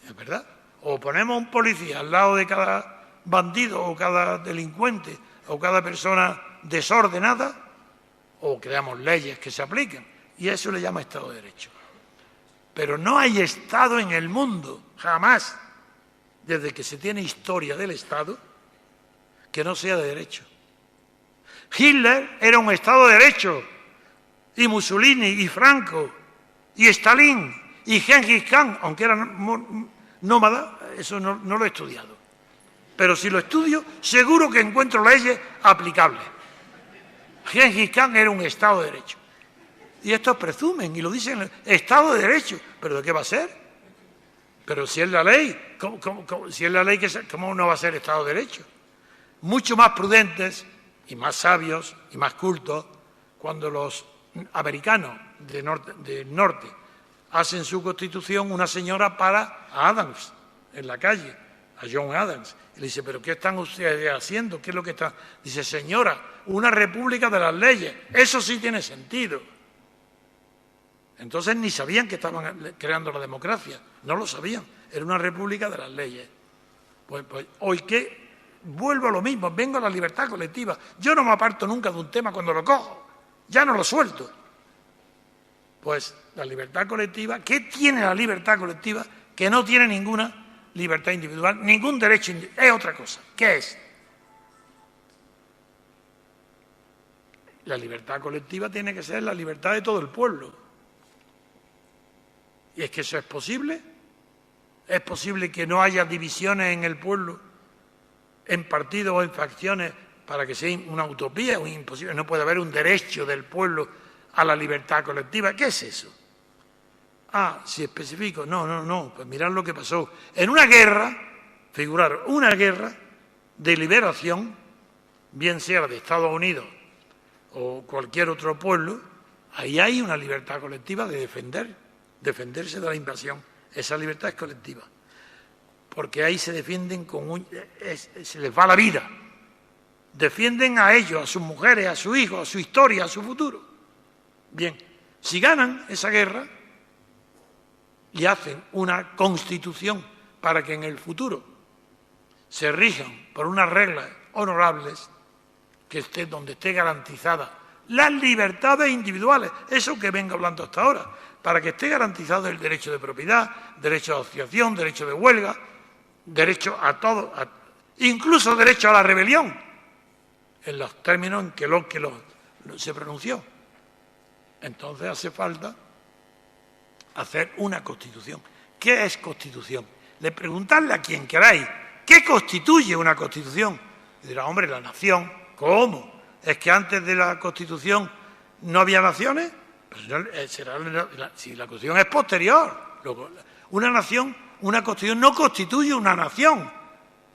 ¿Es verdad? O ponemos un policía al lado de cada bandido o cada delincuente o cada persona desordenada, o creamos leyes que se apliquen, y eso le llama Estado de Derecho. Pero no hay Estado en el mundo, jamás, desde que se tiene historia del Estado, que no sea de derecho. Hitler era un Estado de Derecho, y Mussolini, y Franco, y Stalin, y Gengis Khan, aunque era nómada, eso no lo he estudiado. Pero si lo estudio, seguro que encuentro leyes aplicables. Gengis Khan era un Estado de Derecho. Y estos presumen y lo dicen, Estado de Derecho. ¿Pero de qué va a ser? Pero si es la ley, si es la ley, ¿cómo no va a ser Estado de Derecho? Mucho más prudentes y más sabios y más cultos cuando los americanos del norte hacen su constitución, una señora para a Adams en la calle, a John Adams, y le dice, ¿pero qué están ustedes haciendo? ¿Qué es lo que están? Dice, señora, una república de las leyes, eso sí tiene sentido. Entonces ni sabían que estaban creando la democracia, no lo sabían, era una república de las leyes. Pues hoy que vuelvo a lo mismo, vengo a la libertad colectiva. Yo no me aparto nunca de un tema cuando lo cojo, ya no lo suelto. Pues la libertad colectiva, ¿qué tiene la libertad colectiva que no tiene ninguna libertad individual, ningún derecho individual? Es otra cosa. ¿Qué es? La libertad colectiva tiene que ser la libertad de todo el pueblo. ¿Y es que eso es posible? ¿Es posible que no haya divisiones en el pueblo, en partidos o en facciones, para que sea una utopía o imposible? No puede haber un derecho del pueblo a la libertad colectiva. ¿Qué es eso? Ah, si especifico. No. Pues mirad lo que pasó. En una guerra, figurar, una guerra de liberación, bien sea de Estados Unidos o cualquier otro pueblo, ahí hay una libertad colectiva de defenderse de la invasión. Esa libertad es colectiva. Porque ahí se defienden se les va la vida. Defienden a ellos, a sus mujeres, a sus hijos, a su historia, a su futuro. Bien, si ganan esa guerra y hacen una constitución para que en el futuro se rijan por unas reglas honorables, donde esté garantizada las libertades individuales, eso que vengo hablando hasta ahora, para que esté garantizado el derecho de propiedad, derecho a asociación, derecho de huelga, derecho a todo, incluso derecho a la rebelión, en los términos en que se pronunció. Entonces hace falta hacer una Constitución. ¿Qué es Constitución? Le preguntadle a quien queráis, ¿qué constituye una Constitución? Y dirá, hombre, la nación. ¿Cómo? ¿Es que antes de la Constitución no había naciones? Pues si la Constitución es posterior. Una nación, una Constitución no constituye una nación.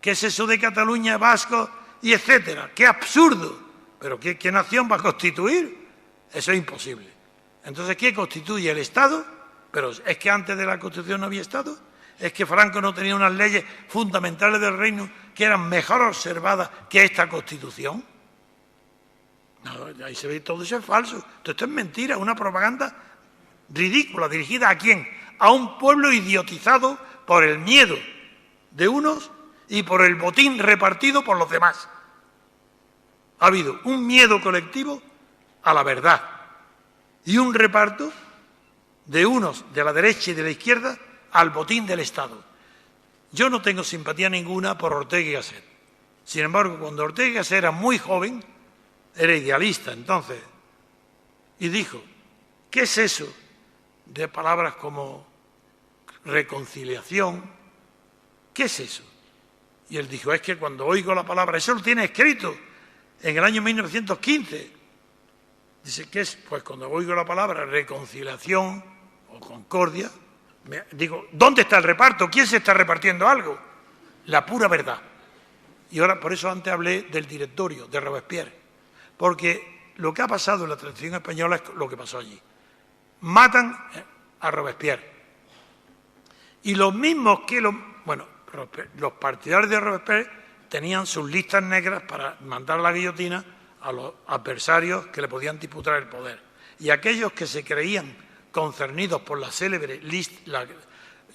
¿Qué es eso de Cataluña, vascos y etcétera? ¡Qué absurdo! ¿Pero qué nación va a constituir? Eso es imposible. Entonces, ¿qué constituye el Estado? Pero ¿es que antes de la Constitución no había Estado? ¿Es que Franco no tenía unas leyes fundamentales del reino que eran mejor observadas que esta Constitución? No, ahí se ve todo eso es falso. Esto es mentira, una propaganda ridícula. ¿Dirigida a quién? A un pueblo idiotizado por el miedo de unos y por el botín repartido por los demás. Ha habido un miedo colectivo a la verdad y un reparto de unos de la derecha y de la izquierda al botín del Estado. Yo no tengo simpatía ninguna por Ortega y Gasset. Sin embargo, cuando Ortega y Gasset era muy joven, era idealista entonces, y dijo, ¿qué es eso de palabras como reconciliación? ¿Qué es eso? Y él dijo, es que cuando oigo la palabra, eso lo tiene escrito en el año 1915. Dice, ¿qué es? Pues cuando oigo la palabra reconciliación o concordia, digo, ¿dónde está el reparto? ¿Quién se está repartiendo algo? La pura verdad. Y ahora, por eso antes hablé del directorio de Robespierre, porque lo que ha pasado en la transición española es lo que pasó allí. Matan a Robespierre. Y los mismos que los partidarios de Robespierre tenían sus listas negras para mandar a la guillotina a los adversarios que le podían disputar el poder. Y aquellos que se creían concernidos por la célebre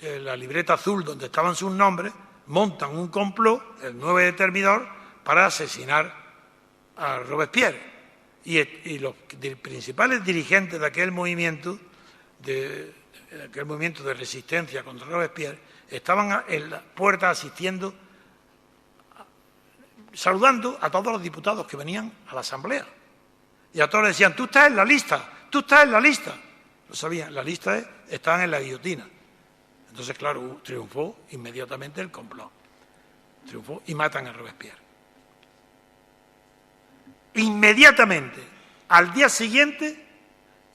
la libreta azul donde estaban sus nombres, montan un complot, el 9 de Termidor, para asesinar a Robespierre. Y los principales dirigentes de aquel movimiento de resistencia contra Robespierre estaban en la puerta asistiendo, saludando a todos los diputados que venían a la asamblea. Y a todos les decían, tú estás en la lista, tú estás en la lista. No sabían, la lista estaban en la guillotina. Entonces, claro, triunfó inmediatamente el complot. Triunfó y matan a Robespierre. Inmediatamente, al día siguiente,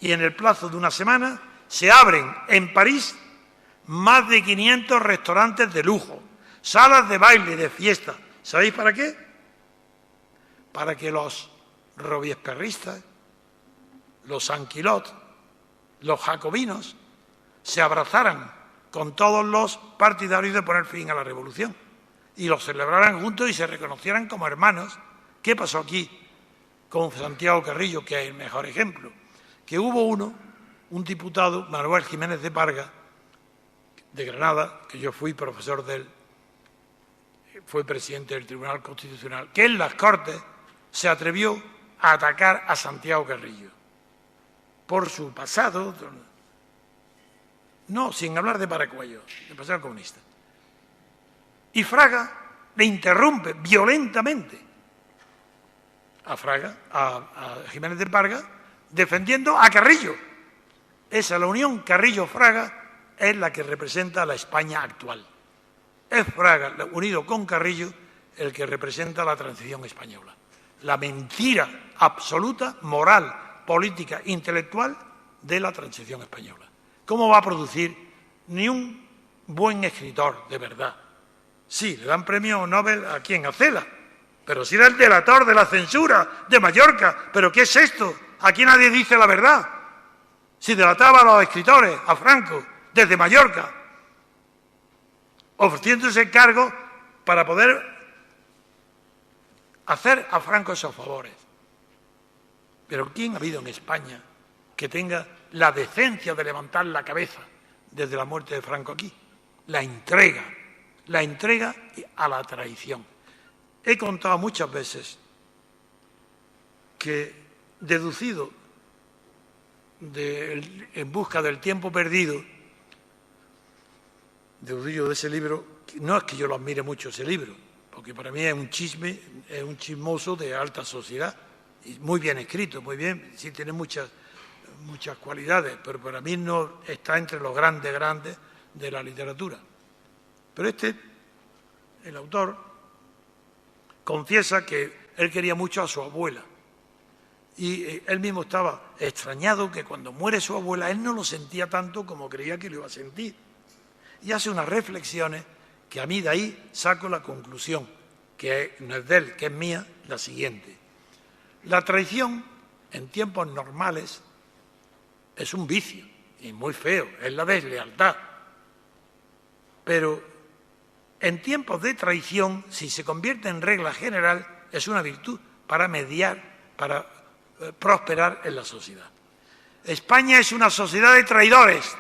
y en el plazo de una semana, se abren en París más de 500 restaurantes de lujo, salas de baile, de fiesta. ¿Sabéis para qué? Para que los robiespierristas, los sanquilot, los jacobinos, se abrazaran con todos los partidarios de poner fin a la revolución y los celebraran juntos y se reconocieran como hermanos. ¿Qué pasó aquí con Santiago Carrillo, que es el mejor ejemplo? Que hubo un diputado, Manuel Jiménez de Parga, de Granada, que yo fui profesor de él, fue presidente del Tribunal Constitucional, que en las Cortes se atrevió a atacar a Santiago Carrillo por su pasado, no, sin hablar de Paracuello, del pasado comunista. Y Fraga le interrumpe violentamente a Jiménez de Parga, defendiendo a Carrillo. Esa, la unión Carrillo-Fraga, es la que representa a la España actual. Es Fraga, unido con Carrillo, el que representa la transición española. La mentira absoluta, moral, política, intelectual de la transición española. ¿Cómo va a producir ni un buen escritor de verdad? Sí, le dan premio Nobel a quién, a Cela, pero si era el delator de la censura de Mallorca. ¿Pero qué es esto? Aquí nadie dice la verdad. Si delataba a los escritores, a Franco, desde Mallorca, ofreciéndose cargo para poder hacer a Franco esos favores. Pero ¿quién ha habido en España que tenga la decencia de levantar la cabeza desde la muerte de Franco aquí? La entrega, la entrega a la traición. He contado muchas veces que, deducido En busca del tiempo perdido, deducido de ese libro, no es que yo lo admire mucho ese libro, porque para mí es un chisme, es un chismoso de alta sociedad, y muy bien escrito, muy bien, sí tiene muchas cualidades, pero para mí no está entre los grandes de la literatura. Pero el autor, confiesa que él quería mucho a su abuela y él mismo estaba extrañado que cuando muere su abuela él no lo sentía tanto como creía que lo iba a sentir. Y hace unas reflexiones que a mí de ahí saco la conclusión, que no es de él, que es mía, la siguiente. La traición en tiempos normales es un vicio y muy feo, es la deslealtad. Pero en tiempos de traición, si se convierte en regla general, es una virtud para mediar, para prosperar en la sociedad. España es una sociedad de traidores.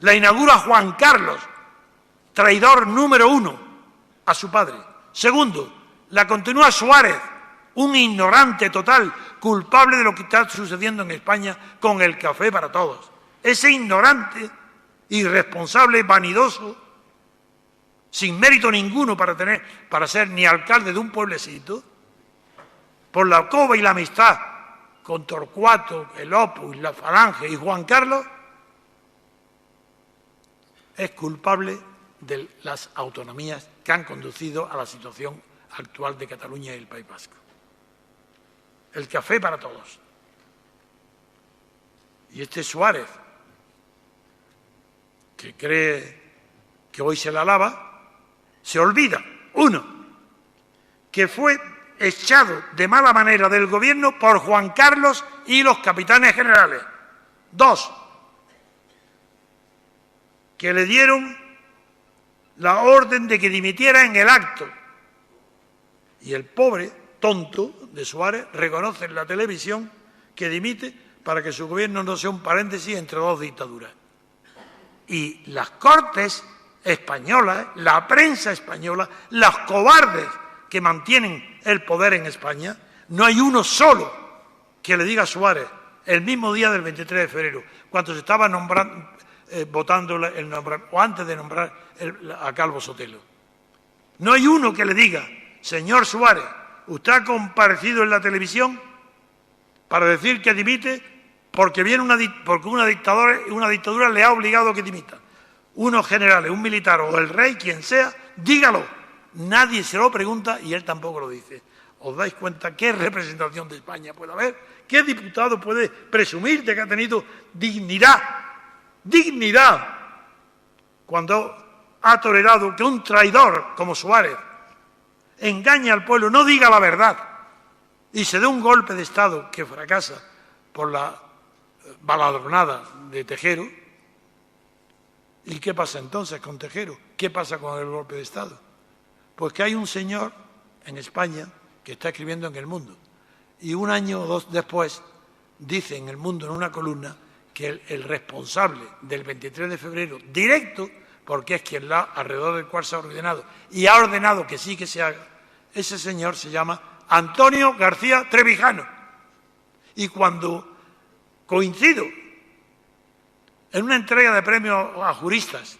La inaugura Juan Carlos, traidor número 1 a su padre. Segundo, la continúa Suárez, un ignorante total, culpable de lo que está sucediendo en España con el café para todos. Ese ignorante, irresponsable, vanidoso, sin mérito ninguno para ser ni alcalde de un pueblecito, por la coba y la amistad con Torcuato, el Opus, la Falange y Juan Carlos, es culpable de las autonomías que han conducido a la situación actual de Cataluña y el País Vasco. El café para todos. Y Suárez, que cree que hoy se la lava, se olvida, uno, que fue echado de mala manera del gobierno por Juan Carlos y los capitanes generales. Dos, que le dieron la orden de que dimitiera en el acto. Y el pobre tonto de Suárez reconoce en la televisión que dimite para que su gobierno no sea un paréntesis entre dos dictaduras. Y las Cortes españolas, la prensa española, los cobardes que mantienen el poder en España, no hay uno solo que le diga a Suárez, el mismo día del 23 de febrero, cuando se estaba votando el nombramiento, o antes de nombrar a Calvo Sotelo. No hay uno que le diga, señor Suárez, usted ha comparecido en la televisión para decir que dimite porque una dictadura le ha obligado a que dimita. Unos generales, un militar o el rey, quien sea, dígalo. Nadie se lo pregunta y él tampoco lo dice. ¿Os dais cuenta qué representación de España puede haber? ¿Qué diputado puede presumir de que ha tenido dignidad? Dignidad. Cuando ha tolerado que un traidor como Suárez engañe al pueblo, no diga la verdad y se dé un golpe de Estado que fracasa por la baladronada de Tejero. ¿Y qué pasa entonces con Tejero? ¿Qué pasa con el golpe de Estado? Pues que hay un señor en España que está escribiendo en El Mundo y un año o dos después dice en El Mundo, en una columna, que el responsable del 23 de febrero, directo, porque es quien alrededor del cual se ha ordenado y ha ordenado que sí que se haga, ese señor se llama Antonio García Trevijano. Y cuando coincido en una entrega de premios a juristas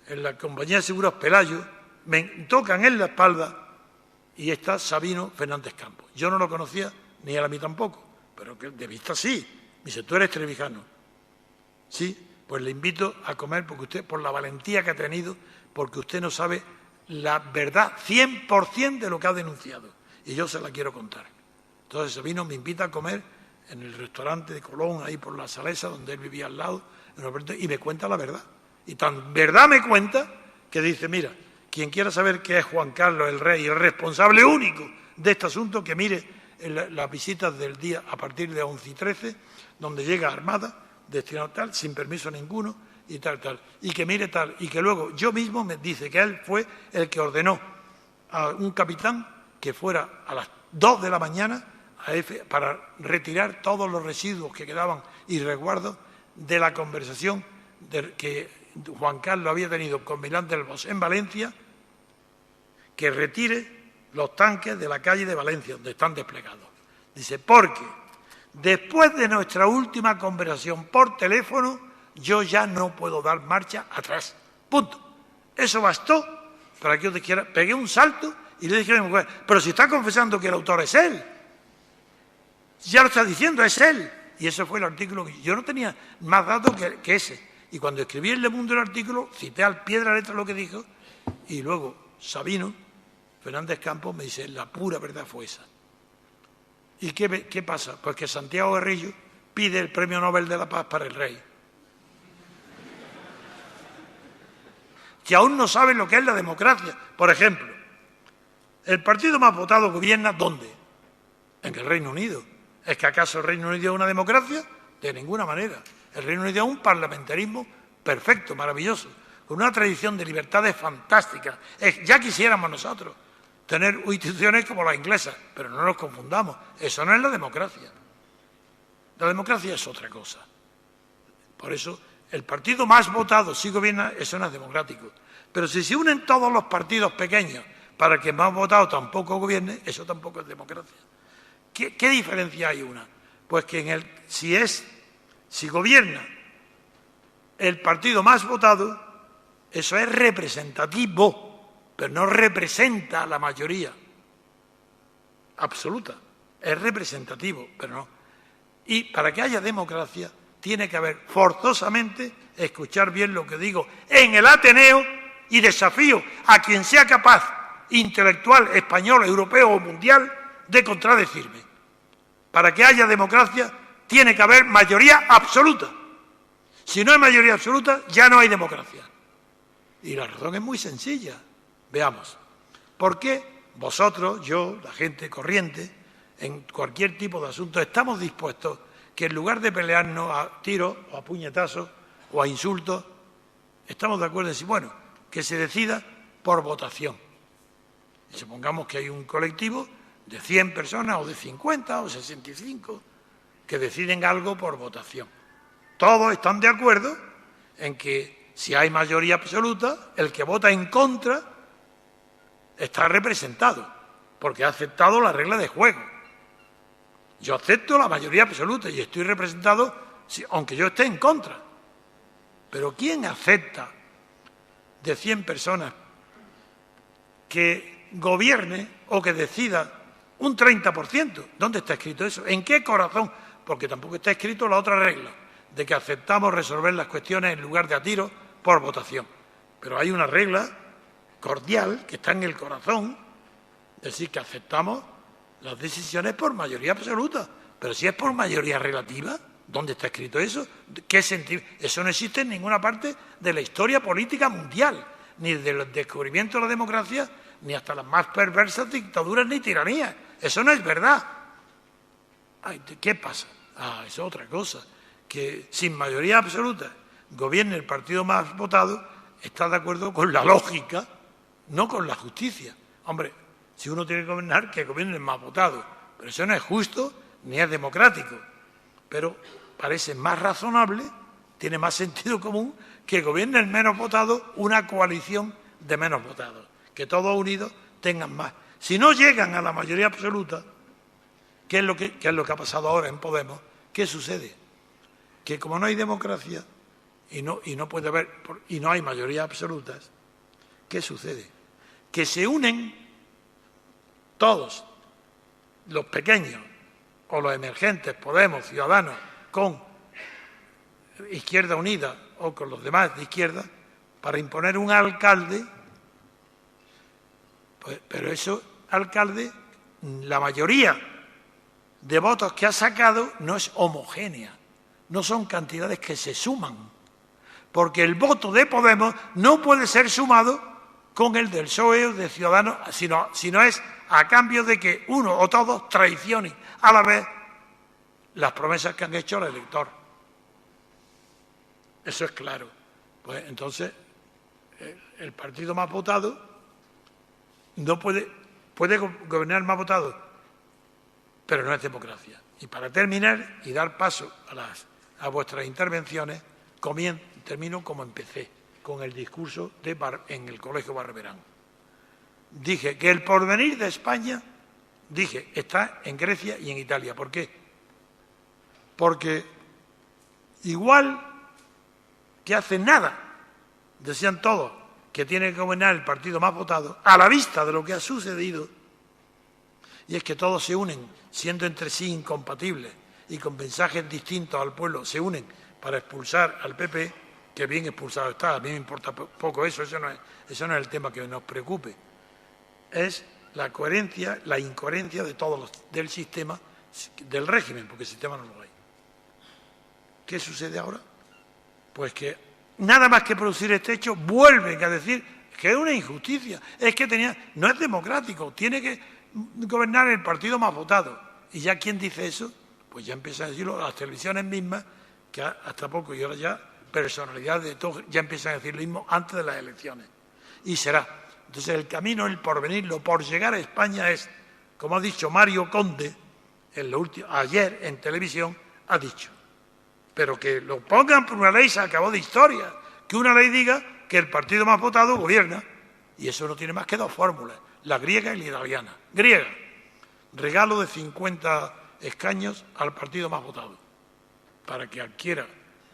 en la compañía de seguros Pelayo, me tocan en la espalda y está Sabino Fernández Campos. Yo no lo conocía, ni él a mí tampoco, pero que de vista sí. Me dice, tú eres trevijano. Sí, pues le invito a comer porque usted, por la valentía que ha tenido, porque usted no sabe la verdad 100% de lo que ha denunciado. Y yo se la quiero contar. Entonces Sabino me invita a comer en el restaurante de Colón, ahí por la Salesa, donde él vivía al lado, y me cuenta la verdad. Y tan verdad me cuenta que dice, mira, quien quiera saber qué es Juan Carlos, el rey, el responsable único de este asunto, que mire las visitas del día a partir de 11 y 13, donde llega armada, destinado tal, sin permiso ninguno, y tal. Y que mire tal, y que luego yo mismo me dice que él fue el que ordenó a un capitán que fuera a las 2 de la mañana para retirar todos los residuos que quedaban y resguardos de la conversación que Juan Carlos había tenido con Milán del Bosch en Valencia, que retire los tanques de la calle de Valencia, donde están desplegados. Dice, porque después de nuestra última conversación por teléfono, yo ya no puedo dar marcha atrás. Punto. Eso bastó para que yo te quiera. Pegué un salto y le dije a mi mujer, pero si está confesando que el autor es él. Ya lo está diciendo, es él. Y ese fue el artículo que yo no tenía más datos que ese. Y cuando escribí en Le Mundo el artículo, cité al pie de la letra lo que dijo, y luego Sabino Fernández Campos me dice, la pura verdad fue esa. ¿Y qué pasa? Pues que Santiago Guerrillo pide el Premio Nobel de la Paz para el rey. Que aún no saben lo que es la democracia. Por ejemplo, el partido más votado gobierna ¿dónde? En el Reino Unido. ¿Es que acaso el Reino Unido es una democracia? De ninguna manera. El Reino Unido es un parlamentarismo perfecto, maravilloso, con una tradición de libertades fantásticas. Ya quisiéramos nosotros tener instituciones como las inglesas, pero no nos confundamos. Eso no es la democracia. La democracia es otra cosa. Por eso, el partido más votado, si gobierna, eso no es democrático. Pero si se unen todos los partidos pequeños para que el más votado tampoco gobierne, eso tampoco es democracia. ¿Qué diferencia hay una? Pues que si gobierna el partido más votado, eso es representativo, pero no representa a la mayoría absoluta. Es representativo, pero no. Y para que haya democracia, tiene que haber forzosamente, escuchar bien lo que digo, en el Ateneo, y desafío a quien sea capaz, intelectual, español, europeo o mundial, de contradecirme. Para que haya democracia, tiene que haber mayoría absoluta. Si no hay mayoría absoluta, ya no hay democracia. Y la razón es muy sencilla. Veamos. ¿Por qué vosotros, yo, la gente corriente, en cualquier tipo de asunto, estamos dispuestos que en lugar de pelearnos a tiros o a puñetazos o a insultos, estamos de acuerdo en decir, bueno, que se decida por votación? Y supongamos que hay un colectivo de 100 personas o de 50 o 65 que deciden algo por votación. Todos están de acuerdo en que si hay mayoría absoluta, el que vota en contra está representado, porque ha aceptado la regla de juego. Yo acepto la mayoría absoluta y estoy representado, aunque yo esté en contra. Pero ¿quién acepta de 100 personas que gobierne o que decida un 30%? ¿Dónde está escrito eso? ¿En qué corazón? Porque tampoco está escrito la otra regla, de que aceptamos resolver las cuestiones en lugar de a tiro por votación. Pero hay una regla cordial que está en el corazón, es decir, que aceptamos las decisiones por mayoría absoluta. Pero si es por mayoría relativa, ¿dónde está escrito eso? ¿Qué sentido? Eso no existe en ninguna parte de la historia política mundial, ni del descubrimiento de la democracia, ni hasta las más perversas dictaduras ni tiranías. Eso no es verdad. Ay, ¿qué pasa? Es otra cosa. Que sin mayoría absoluta gobierne el partido más votado, está de acuerdo con la lógica, no con la justicia. Hombre, si uno tiene que gobernar, que gobierne el más votado. Pero eso no es justo ni es democrático. Pero parece más razonable, tiene más sentido común, que gobierne el menos votado una coalición de menos votados. Que todos unidos tengan más. Si no llegan a la mayoría absoluta, ¿qué es lo que ha pasado ahora en Podemos? ¿Qué sucede? Que como no hay democracia y no puede haber y no hay mayorías absolutas, ¿qué sucede? Que se unen todos los pequeños o los emergentes, Podemos, Ciudadanos, con Izquierda Unida o con los demás de izquierda, para imponer un alcalde. Pero ese alcalde, la mayoría de votos que ha sacado no es homogénea, no son cantidades que se suman, porque el voto de Podemos no puede ser sumado con el del PSOE o de Ciudadanos, sino es a cambio de que uno o todos traicionen a la vez las promesas que han hecho al elector. Eso es claro. Pues entonces, el partido más votado no puede gobernar más votado, pero no es democracia. Y para terminar y dar paso a vuestras intervenciones, termino como empecé. con el discurso en el Colegio Barberán. Dije que el porvenir de España, está en Grecia y en Italia. ¿Por qué? Porque igual que hace nada decían todos que tiene que gobernar el partido más votado, a la vista de lo que ha sucedido, y es que todos se unen, siendo entre sí incompatibles y con mensajes distintos al pueblo, se unen para expulsar al PP, que bien expulsado está, a mí me importa poco eso no es el tema que nos preocupe. Es la coherencia, la incoherencia de todos del sistema, del régimen, porque el sistema no lo hay. ¿Qué sucede ahora? Pues que nada más que producir este hecho, vuelven a decir que es una injusticia, es que no es democrático, tiene que gobernar el partido más votado. ¿Y ya quién dice eso? Pues ya empiezan a decirlo las televisiones mismas, que hasta poco y ahora ya personalidades de todos ya empiezan a decir lo mismo antes de las elecciones. Y será. Entonces el camino, el porvenir, lo por llegar a España es, como ha dicho Mario Conde, ayer en televisión, ha dicho, pero que lo pongan por una ley, se acabó de historia, que una ley diga que el partido más votado gobierna, y eso no tiene más que dos fórmulas, la griega y la italiana. Griega, regalo de 50 escaños al partido más votado, para que adquiera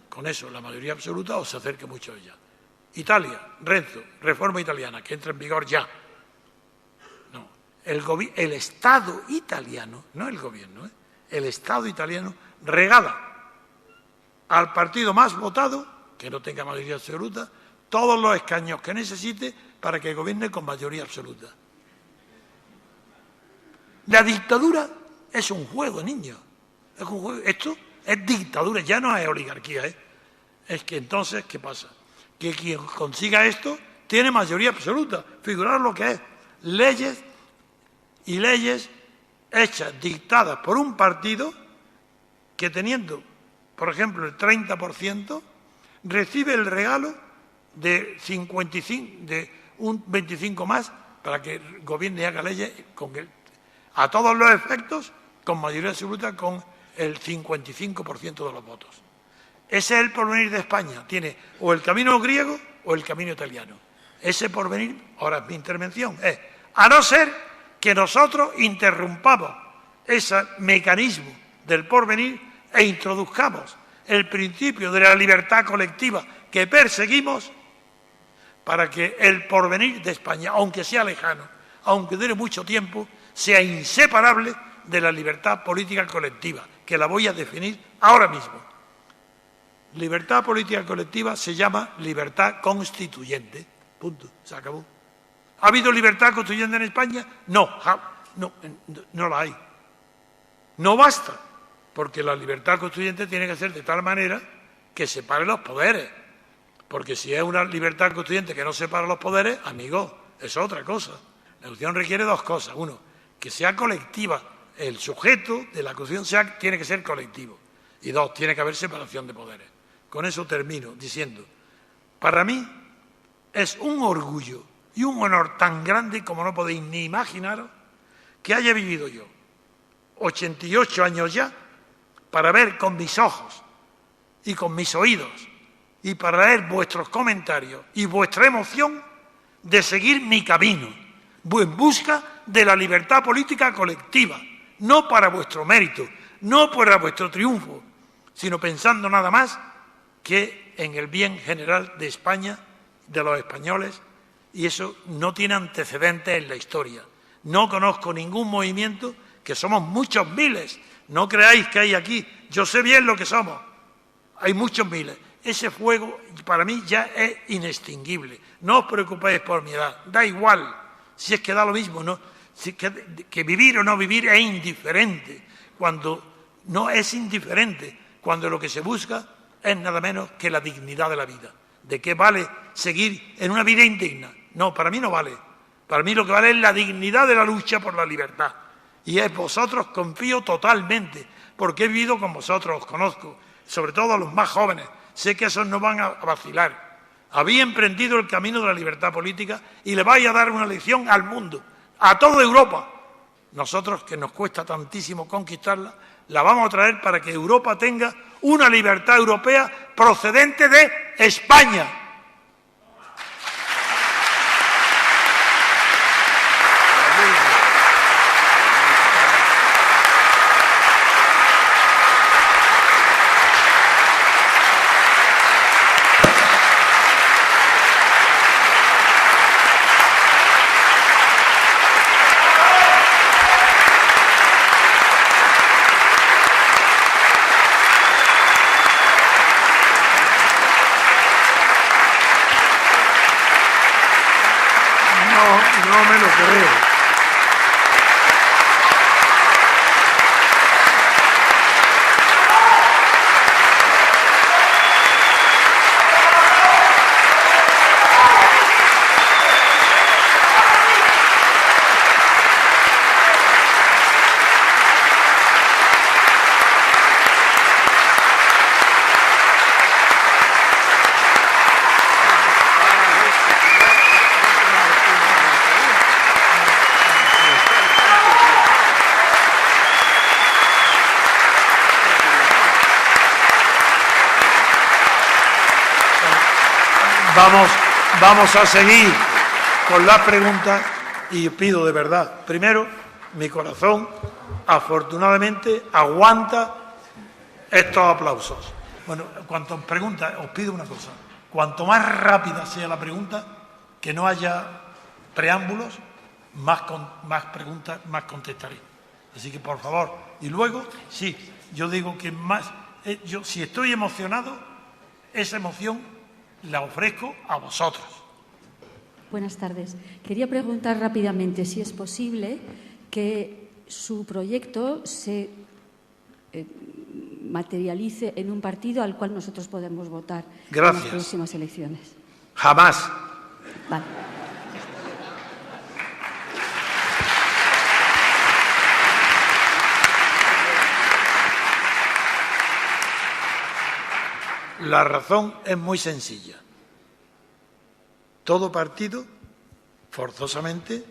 con eso la mayoría absoluta o se acerque mucho a ella. Italia, Renzo, reforma italiana, que entra en vigor ya. No, el Estado italiano, no el gobierno, el Estado italiano regala al partido más votado, que no tenga mayoría absoluta, todos los escaños que necesite para que gobierne con mayoría absoluta. La dictadura es un juego, niños. Es un juego. Esto es dictadura, ya no es oligarquía. Es que entonces, ¿qué pasa? Que quien consiga esto tiene mayoría absoluta. Figuraros lo que es. Leyes y leyes hechas, dictadas por un partido que teniendo, por ejemplo, el 30%, recibe el regalo de 55, de un 25 más para que gobierne y haga leyes a todos los efectos con mayoría absoluta con el 55% de los votos. Ese es el porvenir de España. Tiene o el camino griego o el camino italiano. Ese porvenir, ahora mi intervención, es, a no ser que nosotros interrumpamos ese mecanismo del porvenir e introduzcamos el principio de la libertad colectiva que perseguimos para que el porvenir de España, aunque sea lejano, aunque dure mucho tiempo, sea inseparable de la libertad política colectiva, que la voy a definir ahora mismo. Libertad política colectiva se llama libertad constituyente. Punto. Se acabó. ¿Ha habido libertad constituyente en España? No la hay. No basta, porque la libertad constituyente tiene que ser de tal manera que separe los poderes. Porque si es una libertad constituyente que no separa los poderes, amigos, es otra cosa. La Constitución requiere dos cosas. Uno, que sea colectiva. El sujeto de la Constitución tiene que ser colectivo. Y dos, tiene que haber separación de poderes. Con eso termino diciendo, para mí es un orgullo y un honor tan grande como no podéis ni imaginaros que haya vivido yo 88 años ya para ver con mis ojos y con mis oídos y para leer vuestros comentarios y vuestra emoción de seguir mi camino en busca de la libertad política colectiva, no para vuestro mérito, no para vuestro triunfo, sino pensando nada más que en el bien general de España, de los españoles, y eso no tiene antecedentes en la historia. No conozco ningún movimiento, que somos muchos miles, no creáis que hay aquí, yo sé bien lo que somos, hay muchos miles. Ese fuego para mí ya es inextinguible. No os preocupéis por mi edad, da igual, si es que da lo mismo, ¿no? Si es que vivir o no vivir es indiferente, cuando no es indiferente, cuando lo que se busca es nada menos que la dignidad de la vida. ¿De qué vale seguir en una vida indigna? No, para mí no vale. Para mí lo que vale es la dignidad de la lucha por la libertad. Y es vosotros, confío totalmente, porque he vivido con vosotros, os conozco, sobre todo a los más jóvenes. Sé que esos no van a vacilar. Habéis emprendido el camino de la libertad política y le vais a dar una lección al mundo, a toda Europa. Nosotros, que nos cuesta tantísimo conquistarla, la vamos a traer para que Europa tenga una libertad europea procedente de España. No me lo creo. Vamos a seguir con las preguntas y pido de verdad, primero, mi corazón afortunadamente aguanta estos aplausos. Bueno, cuanto preguntas, os pido una cosa, cuanto más rápida sea la pregunta, que no haya preámbulos, más preguntas, más contestaré. Así que, por favor, y luego, sí, yo digo que más, yo si estoy emocionado, esa emoción la ofrezco a vosotros. Buenas tardes. Quería preguntar rápidamente si es posible que su proyecto se materialice en un partido al cual nosotros podemos votar en las próximas elecciones. Jamás. Vale. La razón es muy sencilla. Todo partido, forzosamente,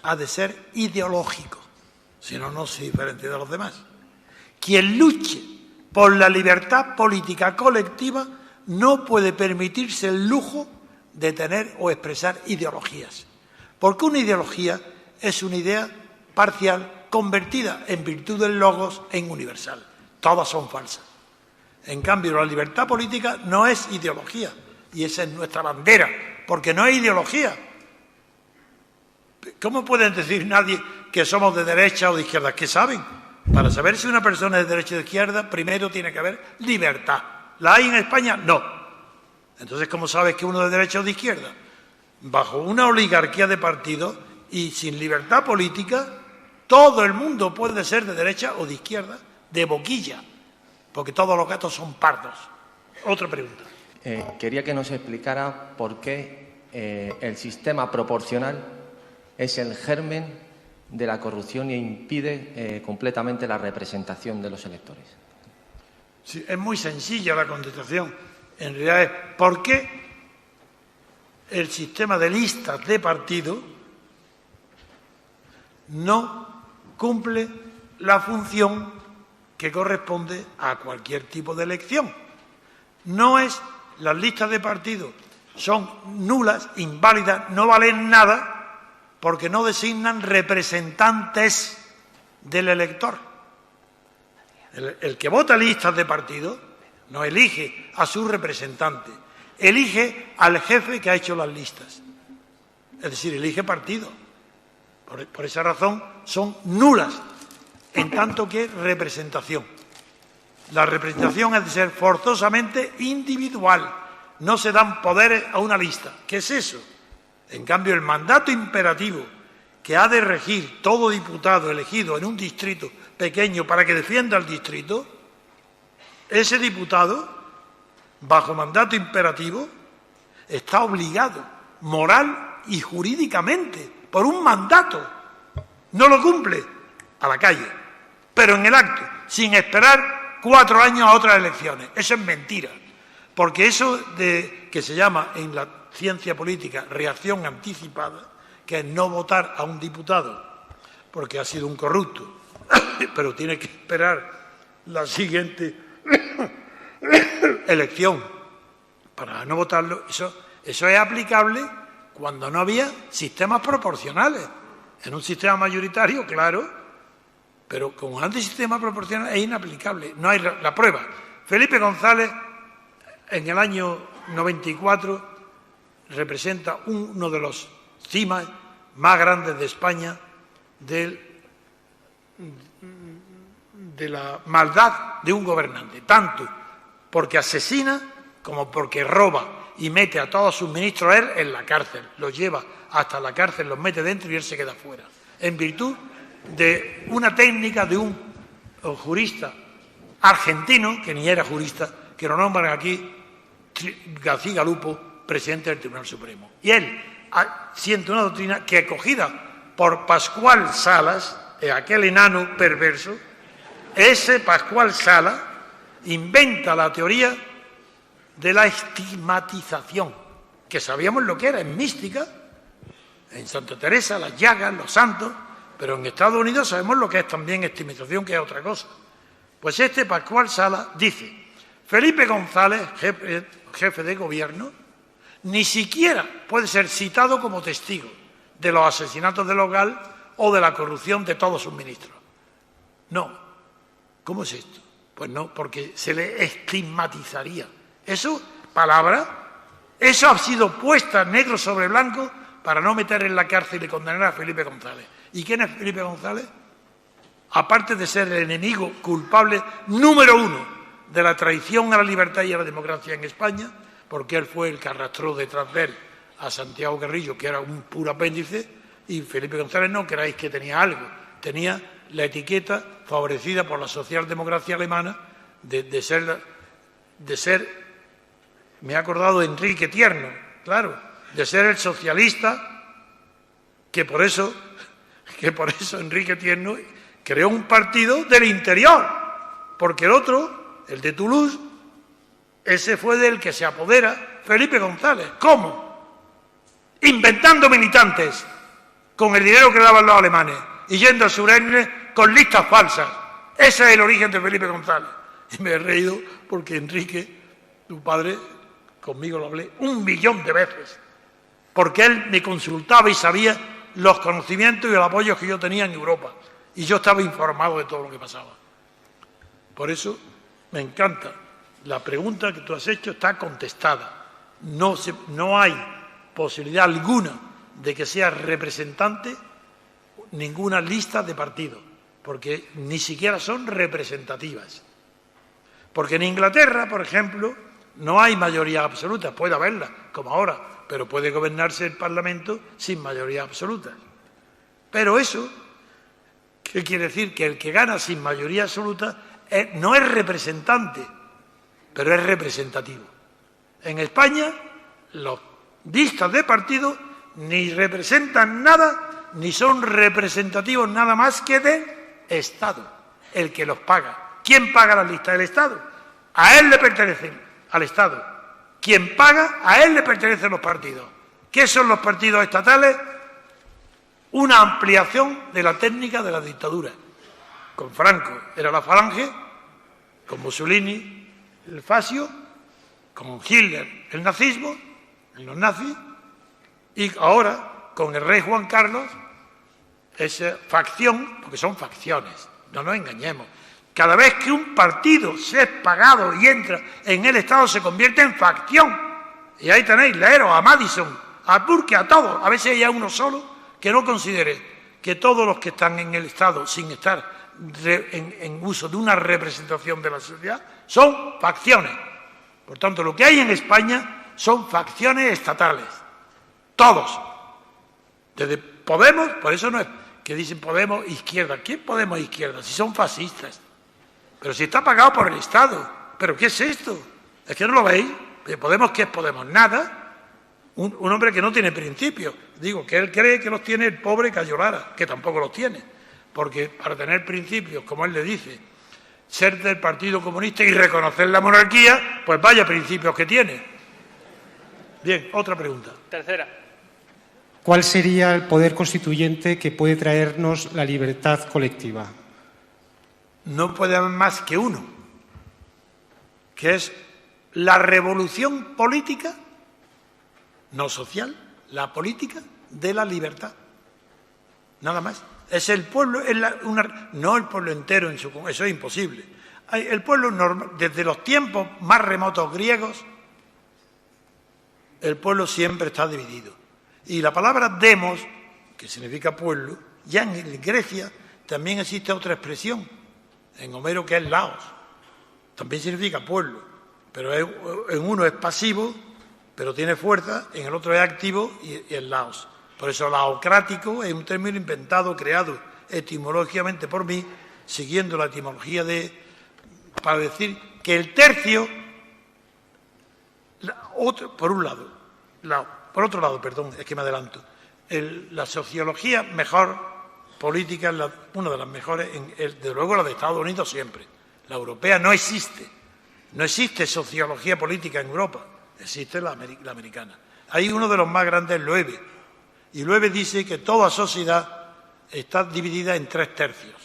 ha de ser ideológico, si no, no se diferencia de los demás. Quien luche por la libertad política colectiva no puede permitirse el lujo de tener o expresar ideologías, porque una ideología es una idea parcial convertida en virtud del logos en universal. Todas son falsas. En cambio, la libertad política no es ideología, y esa es nuestra bandera, porque no es ideología. ¿Cómo pueden decir nadie que somos de derecha o de izquierda? ¿Qué saben? Para saber si una persona es de derecha o de izquierda, primero tiene que haber libertad. ¿La hay en España? No. Entonces, ¿cómo sabes que uno es de derecha o de izquierda? Bajo una oligarquía de partidos y sin libertad política, todo el mundo puede ser de derecha o de izquierda, de boquilla, porque todos los gatos son pardos. Otra pregunta. Quería que nos explicara por qué el sistema proporcional es el germen de la corrupción e impide completamente la representación de los electores. Sí, es muy sencilla la contestación. En realidad es ¿por qué el sistema de listas de partido no cumple la función que corresponde a cualquier tipo de elección? No es, las listas de partido son nulas, inválidas, no valen nada porque no designan representantes del elector. El que vota listas de partido no elige a su representante, elige al jefe que ha hecho las listas. Es decir, elige partido. Por esa razón son nulas, en tanto que representación. La representación ha de ser forzosamente individual. No se dan poderes a una lista. ¿Qué es eso? En cambio, el mandato imperativo que ha de regir todo diputado elegido en un distrito pequeño para que defienda el distrito, ese diputado, bajo mandato imperativo, está obligado moral y jurídicamente por un mandato. No lo cumple, a la calle, pero en el acto, sin esperar 4 años a otras elecciones. Eso es mentira, porque eso de que se llama en la ciencia política reacción anticipada, que es no votar a un diputado porque ha sido un corrupto, pero tiene que esperar la siguiente elección para no votarlo, eso es aplicable cuando no había sistemas proporcionales. En un sistema mayoritario, claro, pero con un antisistema proporcional es inaplicable. No hay la prueba. Felipe González, en el año 94, representa uno de los cimas más grandes de España de la maldad de un gobernante, tanto porque asesina como porque roba y mete a todos sus ministros él en la cárcel. Los lleva hasta la cárcel, los mete dentro y él se queda fuera. En virtud de una técnica de un jurista argentino, que ni era jurista, que lo nombran aquí García Lupo, presidente del Tribunal Supremo. Y él siente una doctrina que, acogida por Pascual Salas, aquel enano perverso, ese Pascual Salas inventa la teoría de la estigmatización, que sabíamos lo que era en mística, en Santa Teresa, las llagas, los santos, pero en Estados Unidos sabemos lo que es también estigmatización, que es otra cosa. Pues este Pascual Salas dice: Felipe González, jefe de gobierno, ni siquiera puede ser citado como testigo de los asesinatos de Logal o de la corrupción de todos sus ministros. No. ¿Cómo es esto? Pues no, porque se le estigmatizaría. Eso, eso ha sido puesta negro sobre blanco para no meter en la cárcel y condenar a Felipe González. ¿Y quién es Felipe González? Aparte de ser el enemigo culpable número 1 de la traición a la libertad y a la democracia en España, porque él fue el que arrastró detrás de él a Santiago Carrillo, que era un puro apéndice, y Felipe González no creáis que tenía algo, tenía la etiqueta favorecida por la socialdemocracia alemana de ser, me he acordado de Enrique Tierno, claro, de ser el socialista, que por eso Enrique Tierno creó un partido del interior, porque el otro, el de Toulouse, ese fue del que se apodera Felipe González. ¿Cómo? Inventando militantes con el dinero que daban los alemanes y yendo a Suresne con listas falsas. Ese es el origen de Felipe González. Y me he reído porque Enrique, tu padre, conmigo lo hablé 1 millón de veces, porque él me consultaba y sabía los conocimientos y el apoyo que yo tenía en Europa. Y yo estaba informado de todo lo que pasaba. Por eso me encanta. La pregunta que tú has hecho está contestada. No hay posibilidad alguna de que sea representante ninguna lista de partidos, porque ni siquiera son representativas. Porque en Inglaterra, por ejemplo, no hay mayoría absoluta. Puede haberla, como ahora, pero puede gobernarse el Parlamento sin mayoría absoluta. Pero eso, ¿qué quiere decir? Que el que gana sin mayoría absoluta no es representante, pero es representativo. En España, los listas de partidos ni representan nada, ni son representativos nada más que del Estado, el que los paga. ¿Quién paga las listas? El Estado. A él le pertenecen, al Estado. Quien paga, a él le pertenecen los partidos. ¿Qué son los partidos estatales? Una ampliación de la técnica de la dictadura. Con Franco era la Falange, con Mussolini el fascio, con Hitler el nazismo, los nazis, y ahora con el rey Juan Carlos, esa facción, porque son facciones, no nos engañemos. Cada vez que un partido se es pagado y entra en el Estado se convierte en facción. Y ahí tenéis, leeros a Madison, a Burke, a todos. A veces hay uno solo que no considere que todos los que están en el Estado sin estar en uso de una representación de la sociedad son facciones. Por tanto, lo que hay en España son facciones estatales. Todos. Desde Podemos, por eso no es que dicen Podemos izquierda. ¿Quién Podemos izquierda? Si son fascistas. Pero si está pagado por el Estado. ¿Pero qué es esto? ¿Es que no lo veis? ¿Podemos qué es Podemos? Nada. Un hombre que no tiene principios. Digo, que él cree que los tiene el pobre Cayo Lara, que tampoco los tiene. Porque para tener principios, como él le dice, ser del Partido Comunista y reconocer la monarquía, pues vaya principios que tiene. Bien, otra pregunta. Tercera. ¿Cuál sería el poder constituyente que puede traernos la libertad colectiva? No puede haber más que uno, que es la revolución política, no social, la política de la libertad. Nada más. Es el pueblo, no el pueblo entero en su conjunto, eso es imposible. El pueblo normal, desde los tiempos más remotos griegos, el pueblo siempre está dividido. Y la palabra demos, que significa pueblo, ya en Grecia también existe otra expresión, en Homero, que es laos, también significa pueblo, pero en uno es pasivo pero tiene fuerza, en el otro es activo y el laos. Por eso laocrático es un término inventado, creado etimológicamente por mí, siguiendo la etimología para decir que el tercio, por otro lado, perdón, es que me adelanto, la sociología mejor política, una de las mejores, desde luego la de Estados Unidos siempre. La europea no existe. No existe sociología política en Europa, existe la americana. Hay uno de los más grandes, Loewe, y Loewe dice que toda sociedad está dividida en 3 tercios.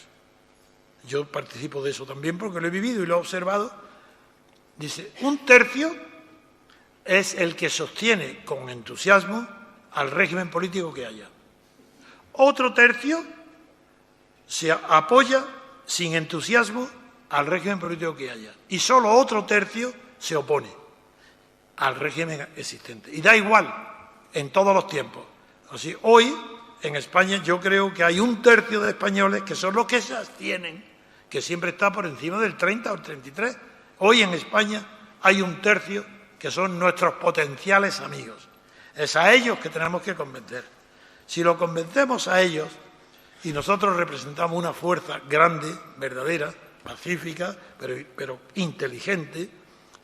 Yo participo de eso también porque lo he vivido y lo he observado. Dice, un tercio es el que sostiene con entusiasmo al régimen político que haya. Otro tercio se apoya sin entusiasmo al régimen político que haya. Y solo otro tercio se opone al régimen existente. Y da igual en todos los tiempos. Así, hoy, en España, yo creo que hay un tercio de españoles que son los que se abstienen, que siempre está por encima del 30 o el 33. Hoy en España hay un tercio que son nuestros potenciales amigos. Es a ellos que tenemos que convencer. Si lo convencemos a ellos, y nosotros representamos una fuerza grande, verdadera, pacífica, pero inteligente,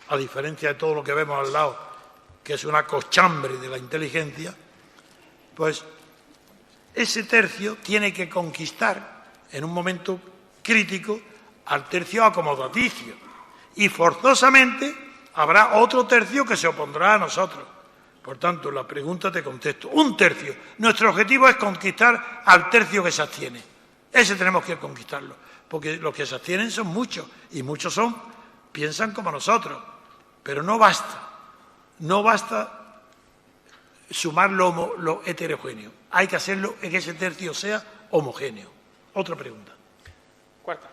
a diferencia de todo lo que vemos al lado, que es una cochambre de la inteligencia, pues ese tercio tiene que conquistar en un momento crítico al tercio acomodaticio. Y forzosamente habrá otro tercio que se opondrá a nosotros. Por tanto, la pregunta te contesto. Un tercio. Nuestro objetivo es conquistar al tercio que se abstiene. Ese tenemos que conquistarlo. Porque los que se abstienen son muchos. Y muchos piensan como nosotros. Pero no basta. No basta sumar lo heterogéneo. Hay que hacerlo en que ese tercio sea homogéneo. Otra pregunta. Cuarta.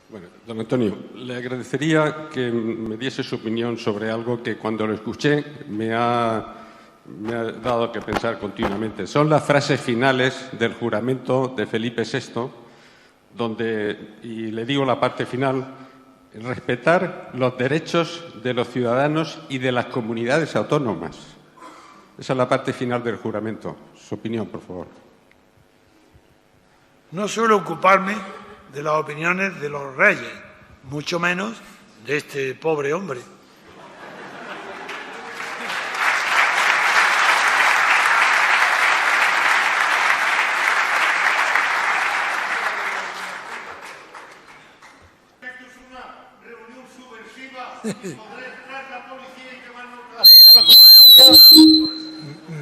Bueno, don Antonio, le agradecería que me diese su opinión sobre algo que cuando lo escuché me ha dado que pensar continuamente. Son las frases finales del juramento de Felipe VI, donde, y le digo la parte final, respetar los derechos de los ciudadanos y de las comunidades autónomas. Esa es la parte final del juramento. Su opinión, por favor. No suelo ocuparme de las opiniones de los reyes, mucho menos de este pobre hombre.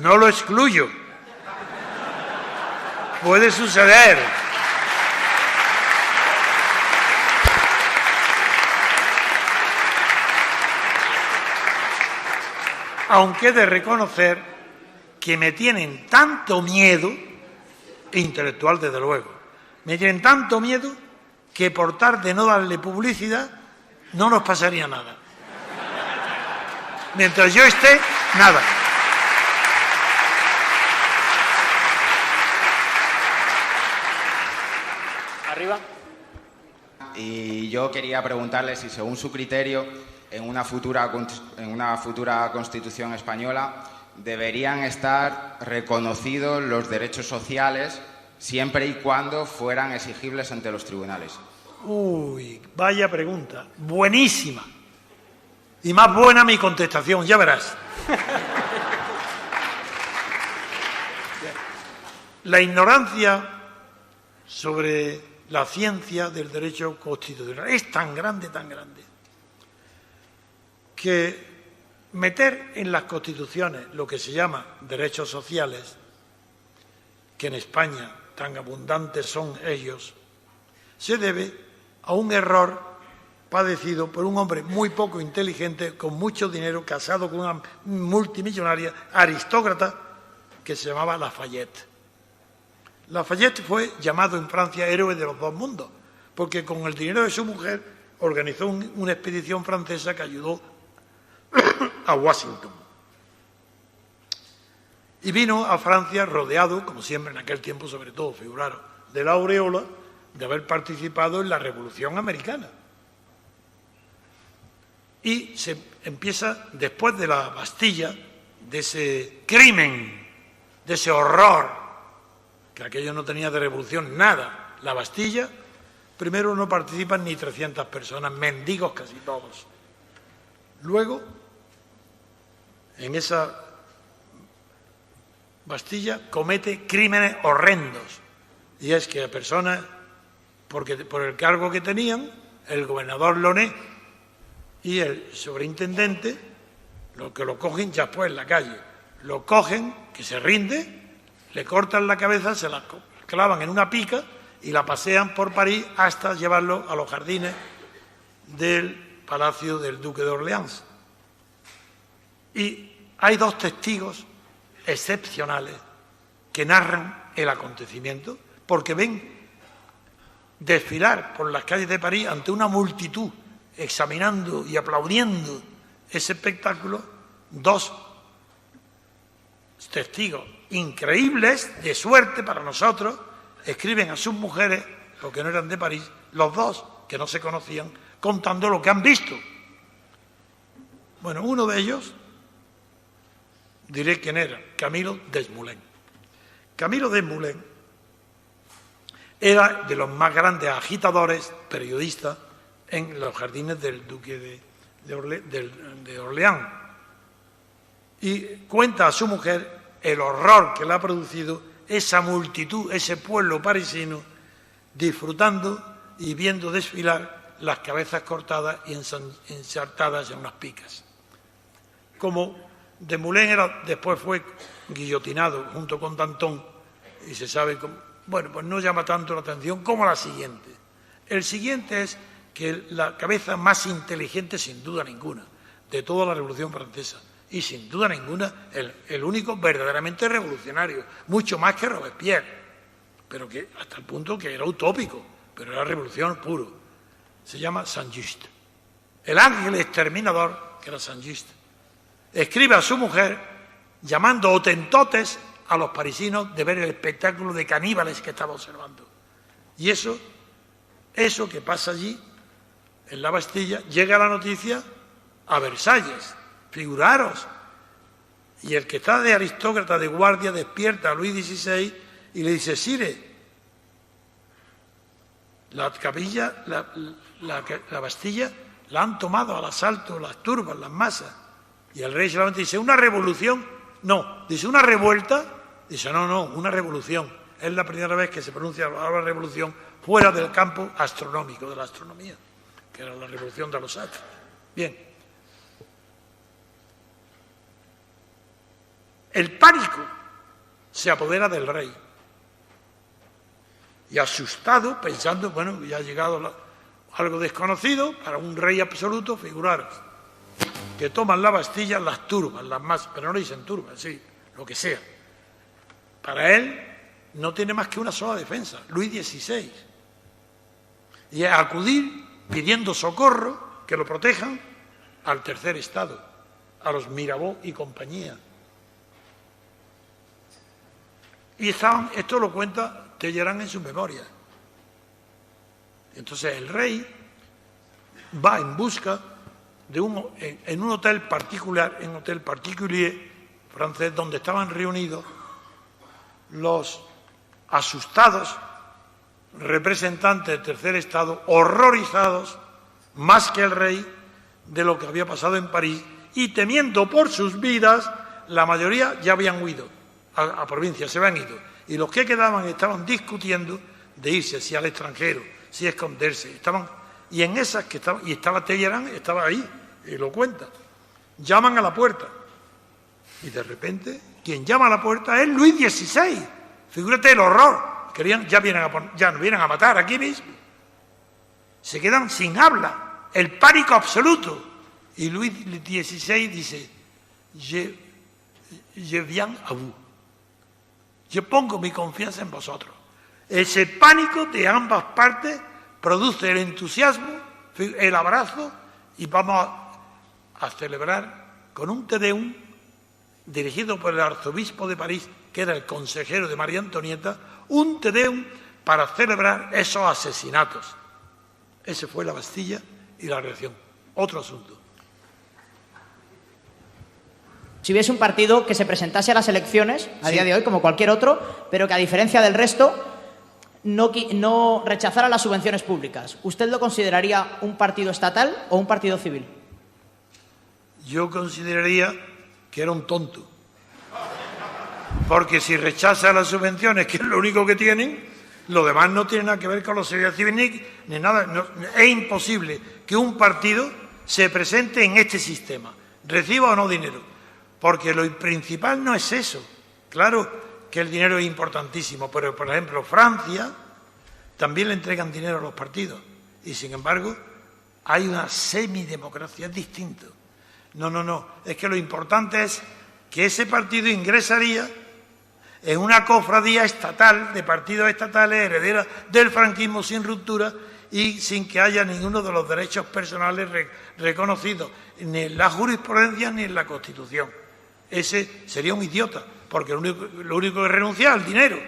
No lo excluyo. Puede suceder. Aunque he de reconocer que me tienen tanto miedo, intelectual desde luego, me tienen tanto miedo que por tal de no darle publicidad no nos pasaría nada. Mientras yo esté, nada. Arriba. Y yo quería preguntarle si, según su criterio, en una futura Constitución española deberían estar reconocidos los derechos sociales siempre y cuando fueran exigibles ante los tribunales. Uy, vaya pregunta. Buenísima. Y más buena mi contestación, ya verás. La ignorancia sobre la ciencia del derecho constitucional es tan grande, que meter en las constituciones lo que se llama derechos sociales, que en España tan abundantes son ellos, se debe a un error padecido por un hombre muy poco inteligente, con mucho dinero, casado con una multimillonaria aristócrata que se llamaba Lafayette. Lafayette fue llamado en Francia héroe de los dos mundos, porque con el dinero de su mujer organizó una expedición francesa que ayudó a Washington. Y vino a Francia rodeado, como siempre en aquel tiempo, sobre todo, figuraron, de la aureola de haber participado en la Revolución Americana. Y se empieza, después de la Bastilla, de ese crimen, de ese horror, que aquello no tenía de revolución nada, la Bastilla, primero no participan ni 300 personas, mendigos casi todos. Luego, en esa Bastilla comete crímenes horrendos, y es que a personas, porque por el cargo que tenían, el gobernador Loné y el sobreintendente, lo que lo cogen ya después en la calle, lo cogen, que se rinde, le cortan la cabeza, se la clavan en una pica y la pasean por París hasta llevarlo a los jardines del palacio del duque de Orleans. Y hay dos testigos excepcionales que narran el acontecimiento, porque ven desfilar por las calles de París ante una multitud, examinando y aplaudiendo ese espectáculo, dos testigos increíbles, de suerte para nosotros, escriben a sus mujeres, porque no eran de París, los dos, que no se conocían, contando lo que han visto. Bueno, uno de ellos, diré quién era, Camilo Desmoulins. Camilo Desmoulins era de los más grandes agitadores, periodistas, en los jardines del duque de Orleans. Y cuenta a su mujer el horror que le ha producido esa multitud, ese pueblo parisino, disfrutando y viendo desfilar las cabezas cortadas y ensartadas en unas picas. Como Desmoulins después fue guillotinado junto con Danton, y se sabe cómo, bueno, pues no llama tanto la atención como la siguiente. El siguiente es que la cabeza más inteligente, sin duda ninguna, de toda la Revolución Francesa, y sin duda ninguna el único verdaderamente revolucionario, mucho más que Robespierre, pero que hasta el punto que era utópico, pero era revolución puro. Se llama Saint-Just. El ángel exterminador, que era Saint-Just, escribe a su mujer llamando hotentotes a los parisinos de ver el espectáculo de caníbales que estaba observando. Y eso que pasa allí, en la Bastilla, llega la noticia a Versalles. Figuraros. Y el que está de aristócrata de guardia despierta a Luis XVI y le dice: Sire, la capilla, la Bastilla la han tomado al asalto las turbas, las masas. Y el rey solamente dice: ¿una revolución? No. Dice: ¿una revuelta? Dice: no, una revolución. Es la primera vez que se pronuncia la palabra revolución fuera del campo astronómico, de la astronomía, que era la revolución de los astros. Bien. El pánico se apodera del rey. Y asustado, pensando, bueno, ya ha llegado algo desconocido para un rey absoluto, figuraros, que toman la Bastilla las turbas, las más, pero no le dicen turbas, sí, lo que sea. Para él no tiene más que una sola defensa, Luis XVI. Y es acudir pidiendo socorro, que lo protejan, al tercer estado, a los Mirabeau y compañía. Y esto lo cuenta Talleyrand en su memoria. Entonces el rey va en busca de en un hotel particular, en un hotel particulier francés, donde estaban reunidos los asustados representantes del tercer estado, horrorizados, más que el rey, de lo que había pasado en París, y temiendo por sus vidas, la mayoría ya habían huido a provincia, se habían ido. Y los que quedaban estaban discutiendo de irse, si al extranjero, si esconderse. Y en esas que estaban, y estaba Talleyrand, estaba ahí, y lo cuenta. Llaman a la puerta. Y de repente, quien llama a la puerta es Luis XVI. Figúrate el horror. Ya nos vienen a matar aquí mismo. Se quedan sin habla. El pánico absoluto. Y Luis XVI dice: Je viens à vous. Yo pongo mi confianza en vosotros. Ese pánico de ambas partes produce el entusiasmo, el abrazo, y vamos a celebrar con un Te Deum dirigido por el arzobispo de París, que era el consejero de María Antonieta, un Te Deum para celebrar esos asesinatos. Ese fue la Bastilla y la reacción. Otro asunto. Si hubiese un partido que se presentase a las elecciones, a día de hoy, como cualquier otro, pero que a diferencia del resto no rechazara las subvenciones públicas, ¿usted lo consideraría un partido estatal o un partido civil? Yo consideraría que era un tonto. Porque si rechaza las subvenciones, que es lo único que tienen, lo demás no tiene nada que ver con la sociedad civil ni nada. No, es imposible que un partido se presente en este sistema, reciba o no dinero. Porque lo principal no es eso. Claro que el dinero es importantísimo, pero, por ejemplo, Francia también le entregan dinero a los partidos. Y, sin embargo, hay una semidemocracia, es distinto. No. Es que lo importante es que ese partido ingresaría en una cofradía estatal, de partidos estatales, herederas del franquismo sin ruptura y sin que haya ninguno de los derechos personales reconocidos, ni en la jurisprudencia ni en la Constitución. Ese sería un idiota, porque lo único que renuncia es al dinero,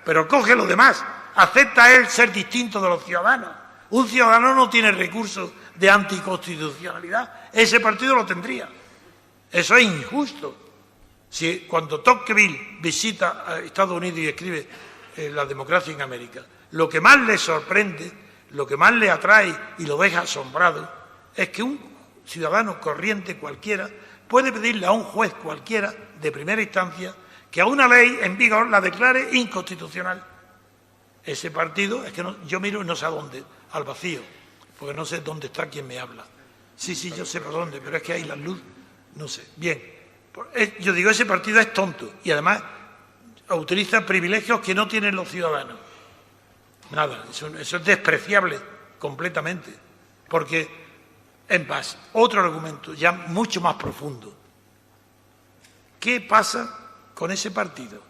pero coge lo demás, acepta él ser distinto de los ciudadanos. Un ciudadano no tiene recursos de anticonstitucionalidad, ese partido lo tendría. Eso es injusto. Si cuando Tocqueville visita a Estados Unidos y escribe La democracia en América, lo que más le sorprende, lo que más le atrae y lo deja asombrado, es que un ciudadano corriente cualquiera puede pedirle a un juez cualquiera de primera instancia que a una ley en vigor la declare inconstitucional. Ese partido, es que yo miro no sé a dónde, al vacío, porque no sé dónde está quien me habla. Sí, yo sé por dónde, pero es que hay la luz, no sé. Bien, yo digo, ese partido es tonto y además utiliza privilegios que no tienen los ciudadanos. Nada, eso es despreciable completamente, porque, en paz, otro argumento ya mucho más profundo. ¿Qué pasa con ese partido?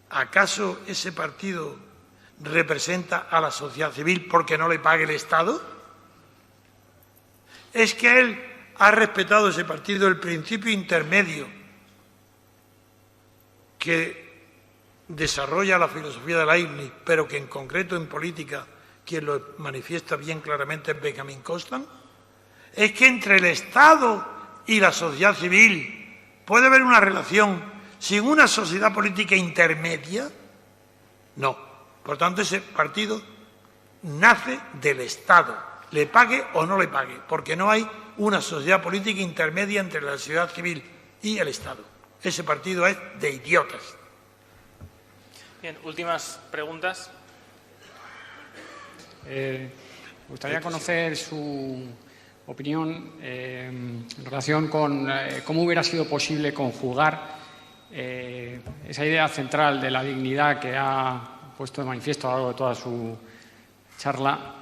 ¿Acaso ese partido representa a la sociedad civil porque no le pague el Estado? ¿Es que él ha respetado, ese partido, el principio intermedio que desarrolla la filosofía de Leibniz, pero que en concreto en política quien lo manifiesta bien claramente es Benjamin Constant? ¿Es que entre el Estado y la sociedad civil puede haber una relación sin una sociedad política intermedia? No. Por tanto, ese partido nace del Estado, le pague o no le pague, porque no hay una sociedad política intermedia entre la sociedad civil y el Estado. Ese partido es de idiotas. Bien, últimas preguntas. Me gustaría conocer su opinión en relación con cómo hubiera sido posible conjugar esa idea central de la dignidad que ha puesto de manifiesto a lo largo de toda su charla,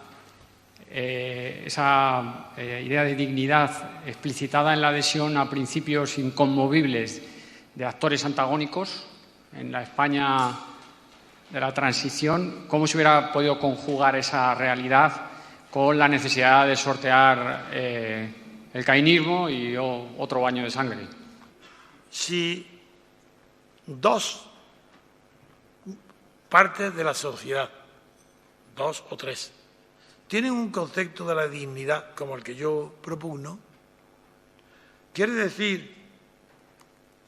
esa idea de dignidad explicitada en la adhesión a principios inconmovibles de actores antagónicos en la España de la transición. ¿Cómo se hubiera podido conjugar esa realidad con la necesidad de sortear el caínismo y otro baño de sangre? Si dos partes de la sociedad, dos o tres, tienen un concepto de la dignidad como el que yo propugno, quiere decir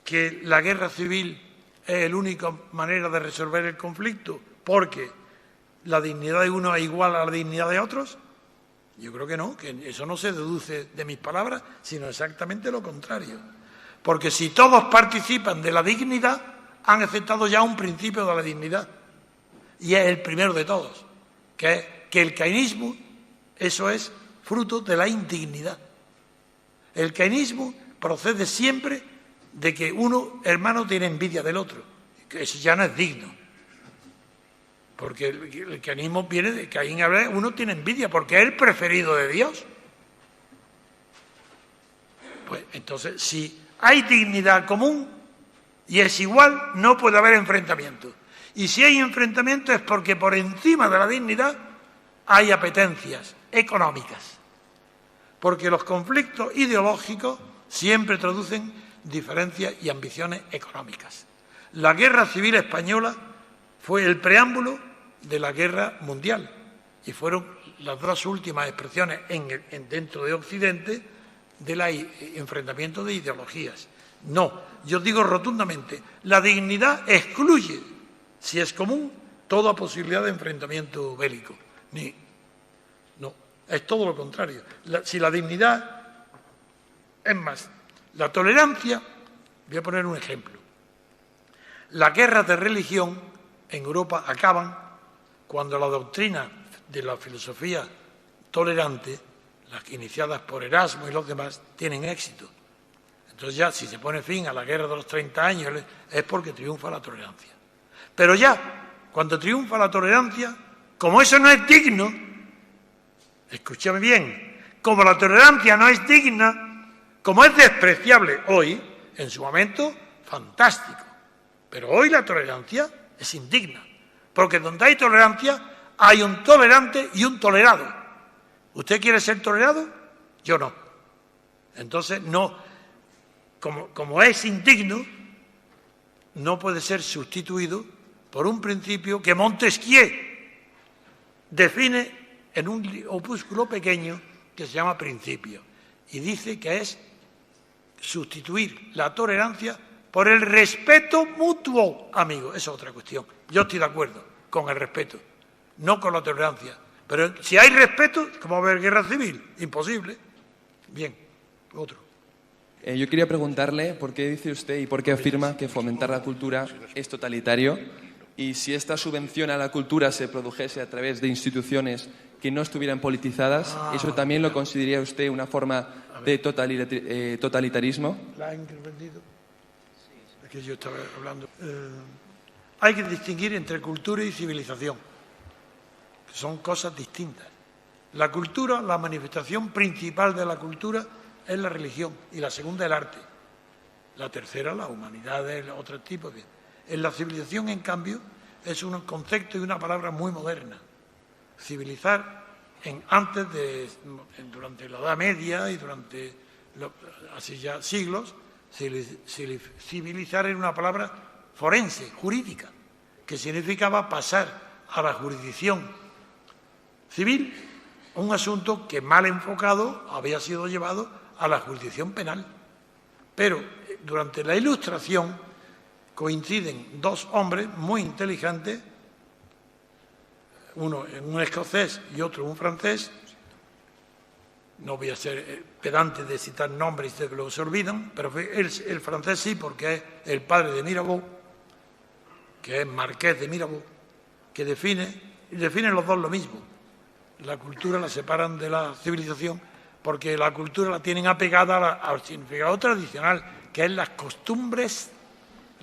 que la guerra civil es la única manera de resolver el conflicto porque la dignidad de uno es igual a la dignidad de otros. Yo creo que no, que eso no se deduce de mis palabras, sino exactamente lo contrario. Porque si todos participan de la dignidad, han aceptado ya un principio de la dignidad. Y es el primero de todos, que es que el caínismo, eso es fruto de la indignidad. El caínismo procede siempre de que uno, hermano, tiene envidia del otro, que eso ya no es digno. Porque el caínismo viene de Caín y Abel, uno tiene envidia porque es el preferido de Dios. Pues entonces, si hay dignidad común y es igual, no puede haber enfrentamiento. Y si hay enfrentamiento es porque por encima de la dignidad hay apetencias económicas. Porque los conflictos ideológicos siempre traducen diferencias y ambiciones económicas. La guerra civil española fue el preámbulo de la guerra mundial y fueron las dos últimas expresiones dentro de Occidente del enfrentamiento de ideologías. No, yo digo rotundamente, la dignidad excluye, si es común, toda posibilidad de enfrentamiento bélico. No, es todo lo contrario. Si la dignidad, es más, la tolerancia, voy a poner un ejemplo. Las guerras de religión en Europa acaban cuando la doctrina de la filosofía tolerante, las iniciadas por Erasmo y los demás, tienen éxito. Entonces ya, si se pone fin a la guerra de los 30 años, es porque triunfa la tolerancia. Pero ya, cuando triunfa la tolerancia, como eso no es digno, escúchame bien, como la tolerancia no es digna, como es despreciable hoy, en su momento, fantástico. Pero hoy la tolerancia es indigna, porque donde hay tolerancia hay un tolerante y un tolerado. ¿Usted quiere ser tolerado? Yo no. Entonces, no, como es indigno, no puede ser sustituido por un principio que Montesquieu define en un opúsculo pequeño que se llama Principio, y dice que es sustituir la tolerancia por el respeto mutuo, amigo. Esa es otra cuestión. Yo estoy de acuerdo con el respeto, no con la tolerancia. Pero si hay respeto, ¿cómo va a haber guerra civil? Imposible. Bien, otro. Yo quería preguntarle por qué dice usted y por qué afirma que fomentar la cultura es totalitario, y si esta subvención a la cultura se produjese a través de instituciones que no estuvieran politizadas, ¿eso también lo consideraría usted una forma de totalitarismo? ¿La ha intervenido? Es que yo estaba hablando. Hay que distinguir entre cultura y civilización, que son cosas distintas. La cultura, la manifestación principal de la cultura es la religión, y la segunda el arte. La tercera, la humanidad, es otro tipo de... En la civilización, en cambio, es un concepto y una palabra muy moderna. Civilizar, durante la Edad Media y durante así ya siglos, civilizar era una palabra forense, jurídica, que significaba pasar a la jurisdicción civil un asunto que, mal enfocado, había sido llevado a la jurisdicción penal. Pero durante la Ilustración coinciden dos hombres muy inteligentes, uno un escocés y otro un francés. No voy a ser pedante de citar nombres que luego se olvidan, pero el francés sí, porque es el padre de Mirabeau, que es marqués de Mirabeau, que definen los dos lo mismo. La cultura la separan de la civilización porque la cultura la tienen apegada al significado tradicional, que es las costumbres.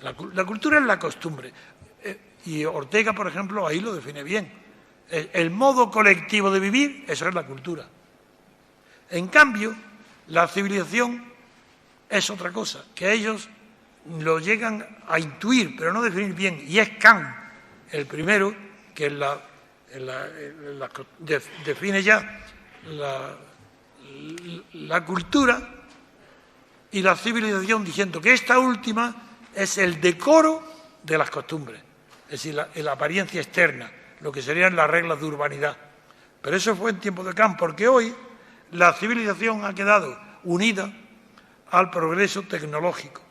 La cultura es la costumbre. Y Ortega, por ejemplo, ahí lo define bien. El modo colectivo de vivir, eso es la cultura. En cambio, la civilización es otra cosa, que ellos lo llegan a intuir, pero no definir bien. Y es Kant el primero que define ya la cultura y la civilización, diciendo que esta última es el decoro de las costumbres, es decir, la apariencia externa, lo que serían las reglas de urbanidad. Pero eso fue en tiempo de Kant, porque hoy la civilización ha quedado unida al progreso tecnológico.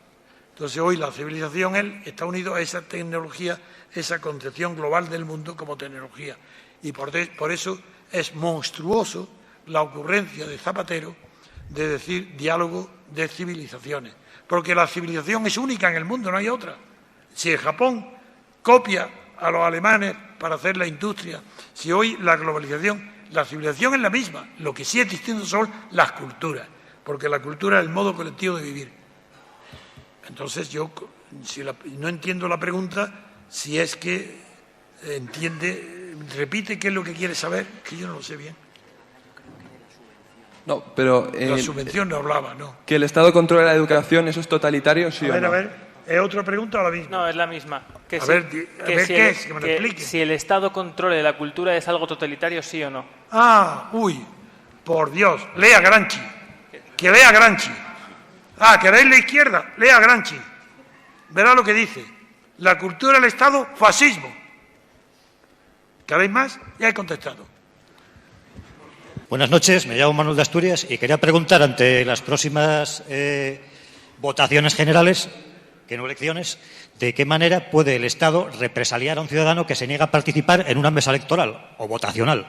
Entonces hoy la civilización está unida a esa tecnología, esa concepción global del mundo como tecnología. Y por eso es monstruoso la ocurrencia de Zapatero de decir diálogo de civilizaciones. Porque la civilización es única en el mundo, no hay otra. Si el Japón copia a los alemanes para hacer la industria, si hoy la globalización, la civilización es la misma, lo que sí es distinto son las culturas, porque la cultura es el modo colectivo de vivir. Entonces yo no entiendo la pregunta, si es que repite qué es lo que quiere saber, que yo no lo sé bien. No, pero... la subvención no hablaba, ¿no? ¿Que el Estado controle la educación, eso es totalitario, sí o no? A ver, ¿es otra pregunta o la misma? No, es la misma. ¿Qué es? Que me lo explique. Si el Estado controle la cultura, ¿es algo totalitario, sí o no? Por Dios, lea Gramsci. Que lea Gramsci. ¿Queréis la izquierda? Lea Gramsci. Verá lo que dice. La cultura del Estado, fascismo. ¿Queréis más? Ya he contestado. Buenas noches, me llamo Manuel de Asturias y quería preguntar ante las próximas votaciones generales que no elecciones, ¿de qué manera puede el Estado represaliar a un ciudadano que se niega a participar en una mesa electoral o votacional?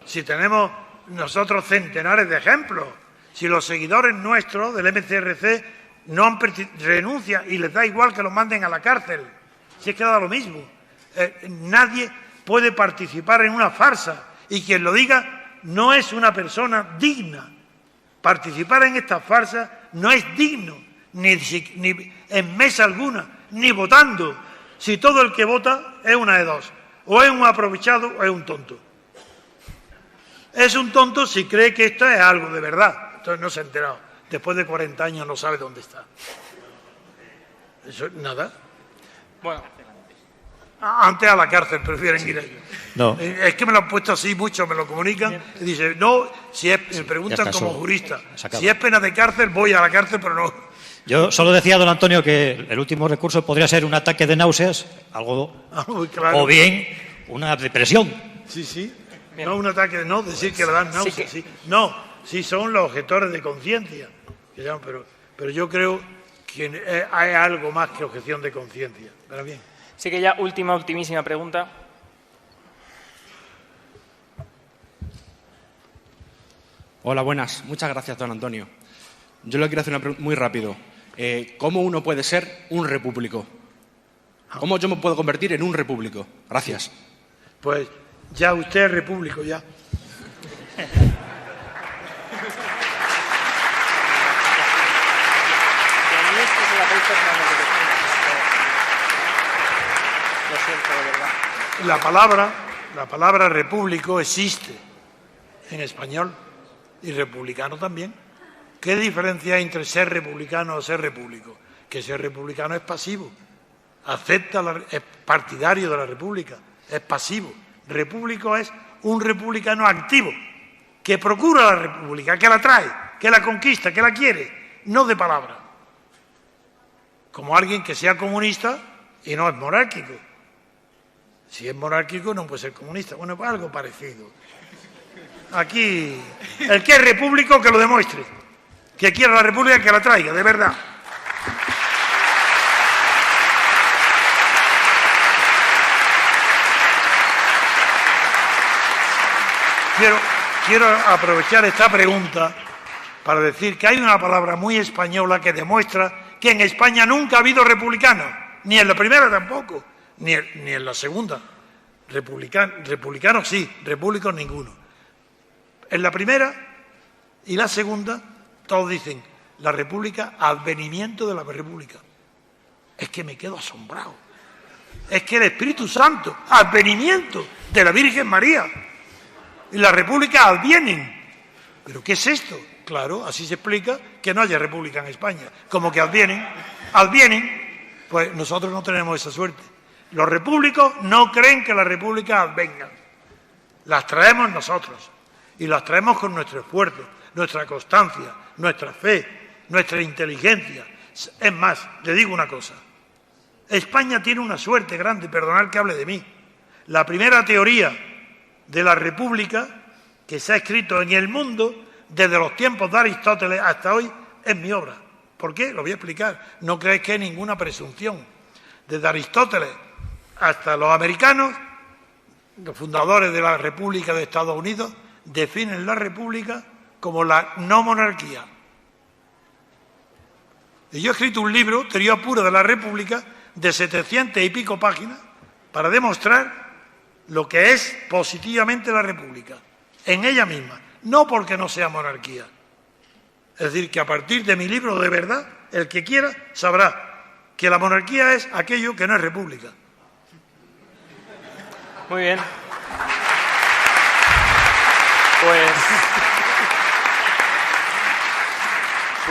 Si tenemos nosotros centenares de ejemplos, si los seguidores nuestros del MCRC no renuncian y les da igual que los manden a la cárcel, si es que da lo mismo. Nadie puede participar en una farsa y quien lo diga no es una persona digna. Participar en esta farsa no es digno, ni en mesa alguna, ni votando. Si todo el que vota es una de dos, o es un aprovechado o es un tonto. Es un tonto si cree que esto es algo de verdad. Entonces no se ha enterado. Después de 40 años no sabe dónde está. Eso nada. Bueno. Antes a la cárcel prefieren ir ellos. No. Es que me lo han puesto así, muchos me lo comunican. Y dice, no, me preguntan como jurista. Si es pena de cárcel, voy a la cárcel, pero no. Yo solo decía, don Antonio, que el último recurso podría ser un ataque de náuseas, algo, claro. o bien una depresión. Sí, sí. No un ataque, no, decir que le dan náuseas. Sí. No, sí son los objetores de conciencia. Pero yo creo que hay algo más que objeción de conciencia. Pero bien. Sí que ya ultimísima pregunta. Hola, buenas. Muchas gracias, don Antonio. Yo le quiero hacer una pregunta muy rápido. ¿Cómo uno puede ser un repúblico? ¿Cómo yo me puedo convertir en un repúblico? Gracias. Pues ya usted es repúblico, ya. La palabra repúblico existe en español y republicano también. ¿Qué diferencia hay entre ser republicano o ser repúblico? Que ser republicano es pasivo, es partidario de la república, es pasivo. Repúblico es un republicano activo, que procura la república, que la trae, que la conquista, que la quiere, no de palabra. Como alguien que sea comunista y no es monárquico. Si es monárquico no puede ser comunista. Bueno, pues algo parecido. Aquí, el que es repúblico que lo demuestre. Que quiera la república que la traiga, de verdad. Quiero aprovechar esta pregunta para decir que hay una palabra muy española que demuestra que en España nunca ha habido republicanos, ni en la primera tampoco, ni en la segunda. Republicanos sí, repúblicos ninguno. En la primera y la segunda todos dicen la república, advenimiento de la república. Es que me quedo asombrado. Es que el Espíritu Santo, advenimiento de la Virgen María. Y la república advienen. ¿Pero qué es esto? Claro, así se explica que no haya república en España. Como que advienen, pues nosotros no tenemos esa suerte. Los repúblicos no creen que la república advenga. Las traemos nosotros. Y las traemos con nuestro esfuerzo, nuestra constancia, nuestra fe, nuestra inteligencia. Es más, le digo una cosa. España tiene una suerte grande, perdonad que hable de mí. La primera teoría de la república que se ha escrito en el mundo desde los tiempos de Aristóteles hasta hoy es mi obra. ¿Por qué? Lo voy a explicar. No creéis que hay ninguna presunción. Desde Aristóteles hasta los americanos, los fundadores de la República de Estados Unidos, definen la república como la no monarquía. Y yo he escrito un libro, Teoría pura de la república, de 700 y pico páginas, para demostrar lo que es positivamente la república, en ella misma, no porque no sea monarquía. Es decir, que a partir de mi libro, de verdad, el que quiera sabrá que la monarquía es aquello que no es república. Muy bien.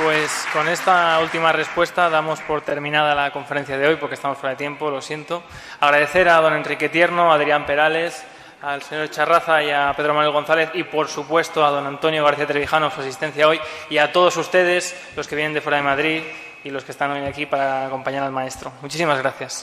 Pues con esta última respuesta damos por terminada la conferencia de hoy, porque estamos fuera de tiempo, lo siento. Agradecer a don Enrique Tierno, a Adrián Perales, al señor Charraza y a Pedro Manuel González y, por supuesto, a don Antonio García Trevijano su asistencia hoy y a todos ustedes, los que vienen de fuera de Madrid y los que están hoy aquí para acompañar al maestro. Muchísimas gracias.